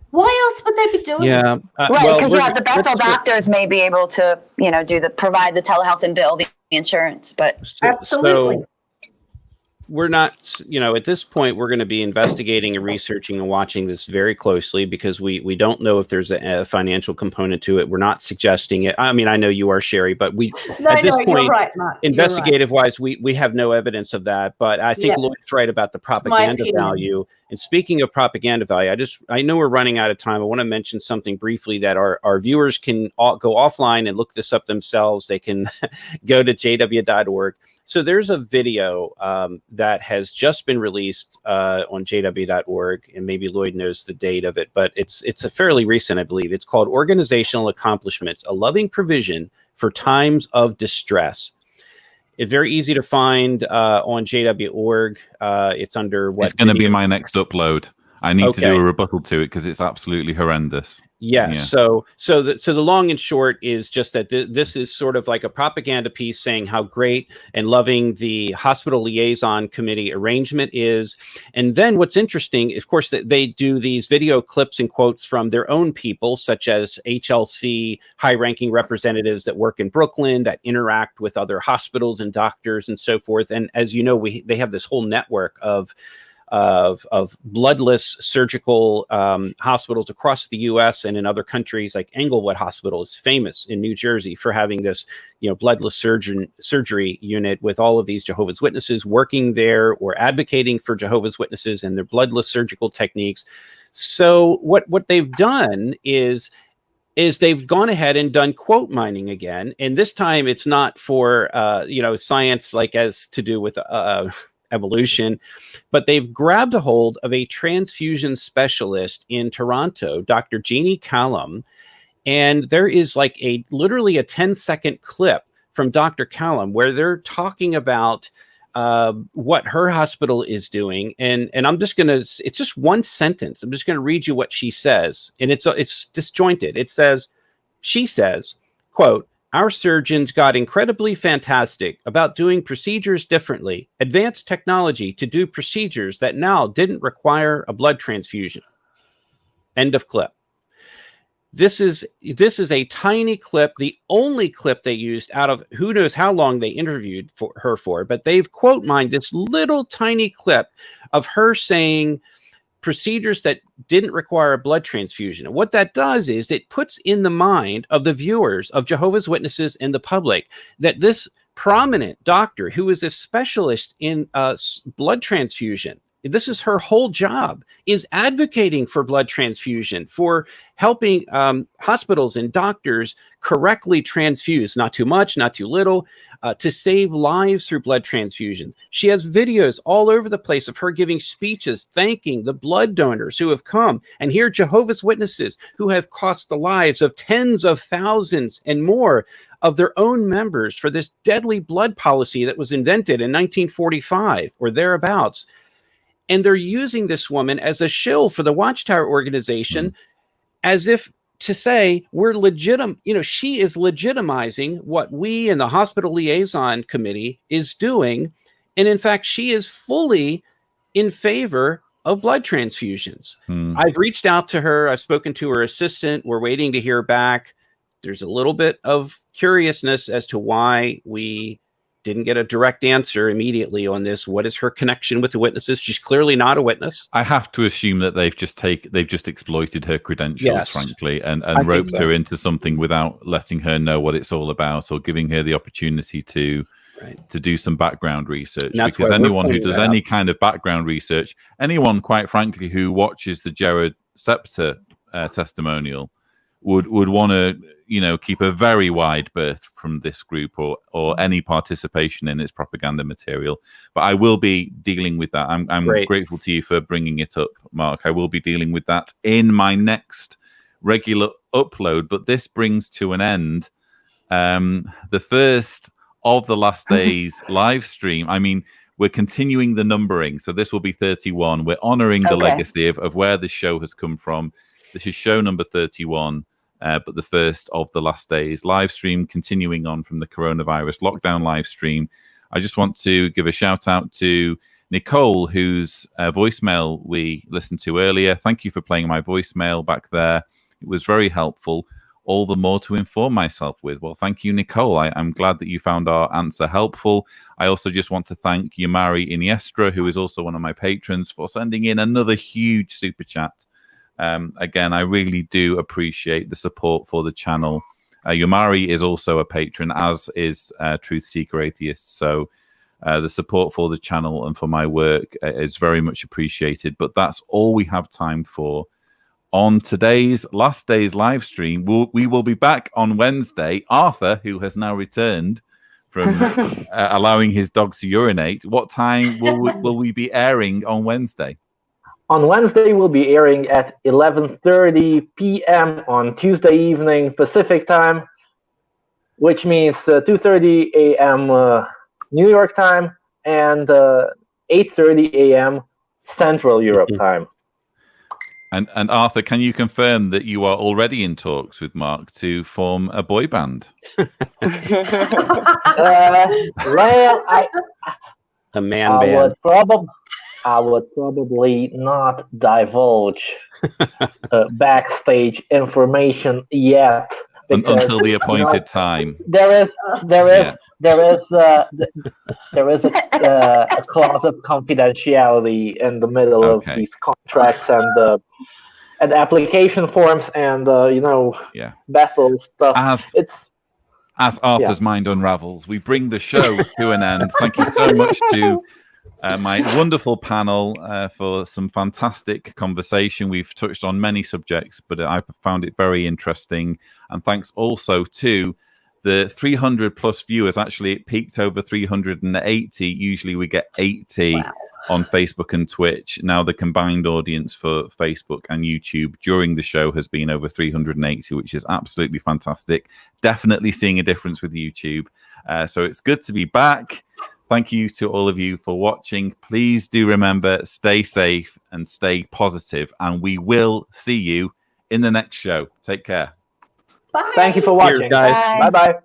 Why else would they be doing it? Right, well, because we're- the Bethel doctors may be able to, provide the telehealth and bill the insurance, but Absolutely. So we're not, at this point, we're going to be investigating and researching and watching this very closely, because we don't know if there's a financial component to it. We're not suggesting it. I mean, I know you are, Sherry, but at this point, you're right, Mark. You're right. investigative wise, we have no evidence of that. But I think Yeah. Lloyd's right about the propaganda opinion. value. And speaking of propaganda value, I know we're running out of time. I want to mention something briefly that our viewers can go offline and look this up themselves. They can go to jw.org. So there's a video that has just been released on jw.org, and maybe Lloyd knows the date of it, but it's a fairly recent, I believe. It's called Organizational Accomplishments, a Loving Provision for Times of Distress. It's very easy to find on jw.org. It's under what? It's going to be my next upload. I need to do Okay. a rebuttal to it because it's absolutely horrendous. Yes. Yeah. So the long and short is just that this is sort of like a propaganda piece saying how great and loving the hospital liaison committee arrangement is. And then what's interesting, of course, that they do these video clips and quotes from their own people, such as HLC high-ranking representatives that work in Brooklyn, that interact with other hospitals and doctors and so forth. And as you know, they have this whole network of bloodless surgical hospitals across the U.S. and in other countries. Like Englewood Hospital is famous in New Jersey for having this, bloodless surgery unit with all of these Jehovah's Witnesses working there or advocating for Jehovah's Witnesses and their bloodless surgical techniques. So what they've done is they've gone ahead and done quote mining again, and this time it's not for science like as to do with evolution, but they've grabbed a hold of a transfusion specialist in Toronto, Dr. Jeannie Callum, and there is like literally a 10-second clip from Dr. Callum where they're talking about what her hospital is doing, and it's just one sentence. I'm just gonna read you what she says, and it's disjointed. She says, quote, "Our surgeons got incredibly fantastic about doing procedures differently, advanced technology to do procedures that now didn't require a blood transfusion." End of clip. This is a tiny clip, the only clip they used out of who knows how long they interviewed her for, but they've quote mined this little tiny clip of her saying procedures that didn't require a blood transfusion. And what that does is it puts in the mind of the viewers of Jehovah's Witnesses and the public that this prominent doctor who is a specialist in blood transfusion, this is her whole job, is advocating for blood transfusion, for helping hospitals and doctors correctly transfuse, not too much, not too little, to save lives through blood transfusions. She has videos all over the place of her giving speeches, thanking the blood donors who have come. And here, Jehovah's Witnesses who have cost the lives of tens of thousands and more of their own members for this deadly blood policy that was invented in 1945 or thereabouts. And they're using this woman as a shill for the Watchtower organization, as if to say we're legitimate. She is legitimizing what we in the hospital liaison committee is doing. And in fact, she is fully in favor of blood transfusions. I've reached out to her. I've spoken to her assistant. We're waiting to hear back. There's a little bit of curiousness as to why we didn't get a direct answer immediately on this. What is her connection with the witnesses? She's clearly not a witness. I have to assume that they've just exploited her credentials, Yes. frankly, and I think roped so. her into something without letting her know what it's all about or giving her the opportunity to do some background research. And that's Because why we're anyone who pointing does that any out. kind of background research, anyone, quite frankly, who watches the JWsurvey testimonial would want to keep a very wide berth from this group or any participation in its propaganda material. But I will be dealing with that. I'm Great. grateful to you for bringing it up, Mark. I will be dealing with that in my next regular upload. But this brings to an end the first of the last day's live stream. I mean, we're continuing the numbering, so this will be 31. We're honoring the legacy of where this show has come from. This is show number 31. but the first of the last days live stream, continuing on from the coronavirus lockdown live stream. I just want to give a shout out to Nicole, whose voicemail we listened to earlier. Thank you for playing my voicemail back there. It was very helpful. All the more to inform myself with. Well, thank you, Nicole. I'm glad that you found our answer helpful. I also just want to thank Yamari Iniestra, who is also one of my patrons, for sending in another huge super chat. Again, I really do appreciate the support for the channel. Yamari is also a patron, as is Truth Seeker Atheist. So the support for the channel and for my work is very much appreciated. But that's all we have time for on today's last day's live stream. We will be back on Wednesday. Arthur, who has now returned from allowing his dog to urinate, what time will we be airing on Wednesday? On Wednesday, we'll be airing at 11:30 p.m. on Tuesday evening Pacific time, which means 2:30 a.m. New York time and 8:30 a.m. Central Europe time. And Arthur, can you confirm that you are already in talks with Mark to form a boy band? Well, a man band. I would probably not divulge backstage information yet until the appointed time. There is a clause of confidentiality in the middle of these contracts and application forms and Bethel stuff. As Arthur's mind unravels, we bring the show to an end. Thank you so much to my wonderful panel for some fantastic conversation. We've touched on many subjects, but I found it very interesting. And thanks also to the 300 plus viewers. Actually, it peaked over 380. Usually we get 80 on Facebook and Twitch. Now the combined audience for Facebook and YouTube during the show has been over 380, which is absolutely fantastic. Definitely seeing a difference with YouTube. So it's good to be back. Thank you to all of you for watching. Please do remember, stay safe and stay positive, and we will see you in the next show. Take care. Bye. Thank you for watching. Cheers, guys. Bye-bye.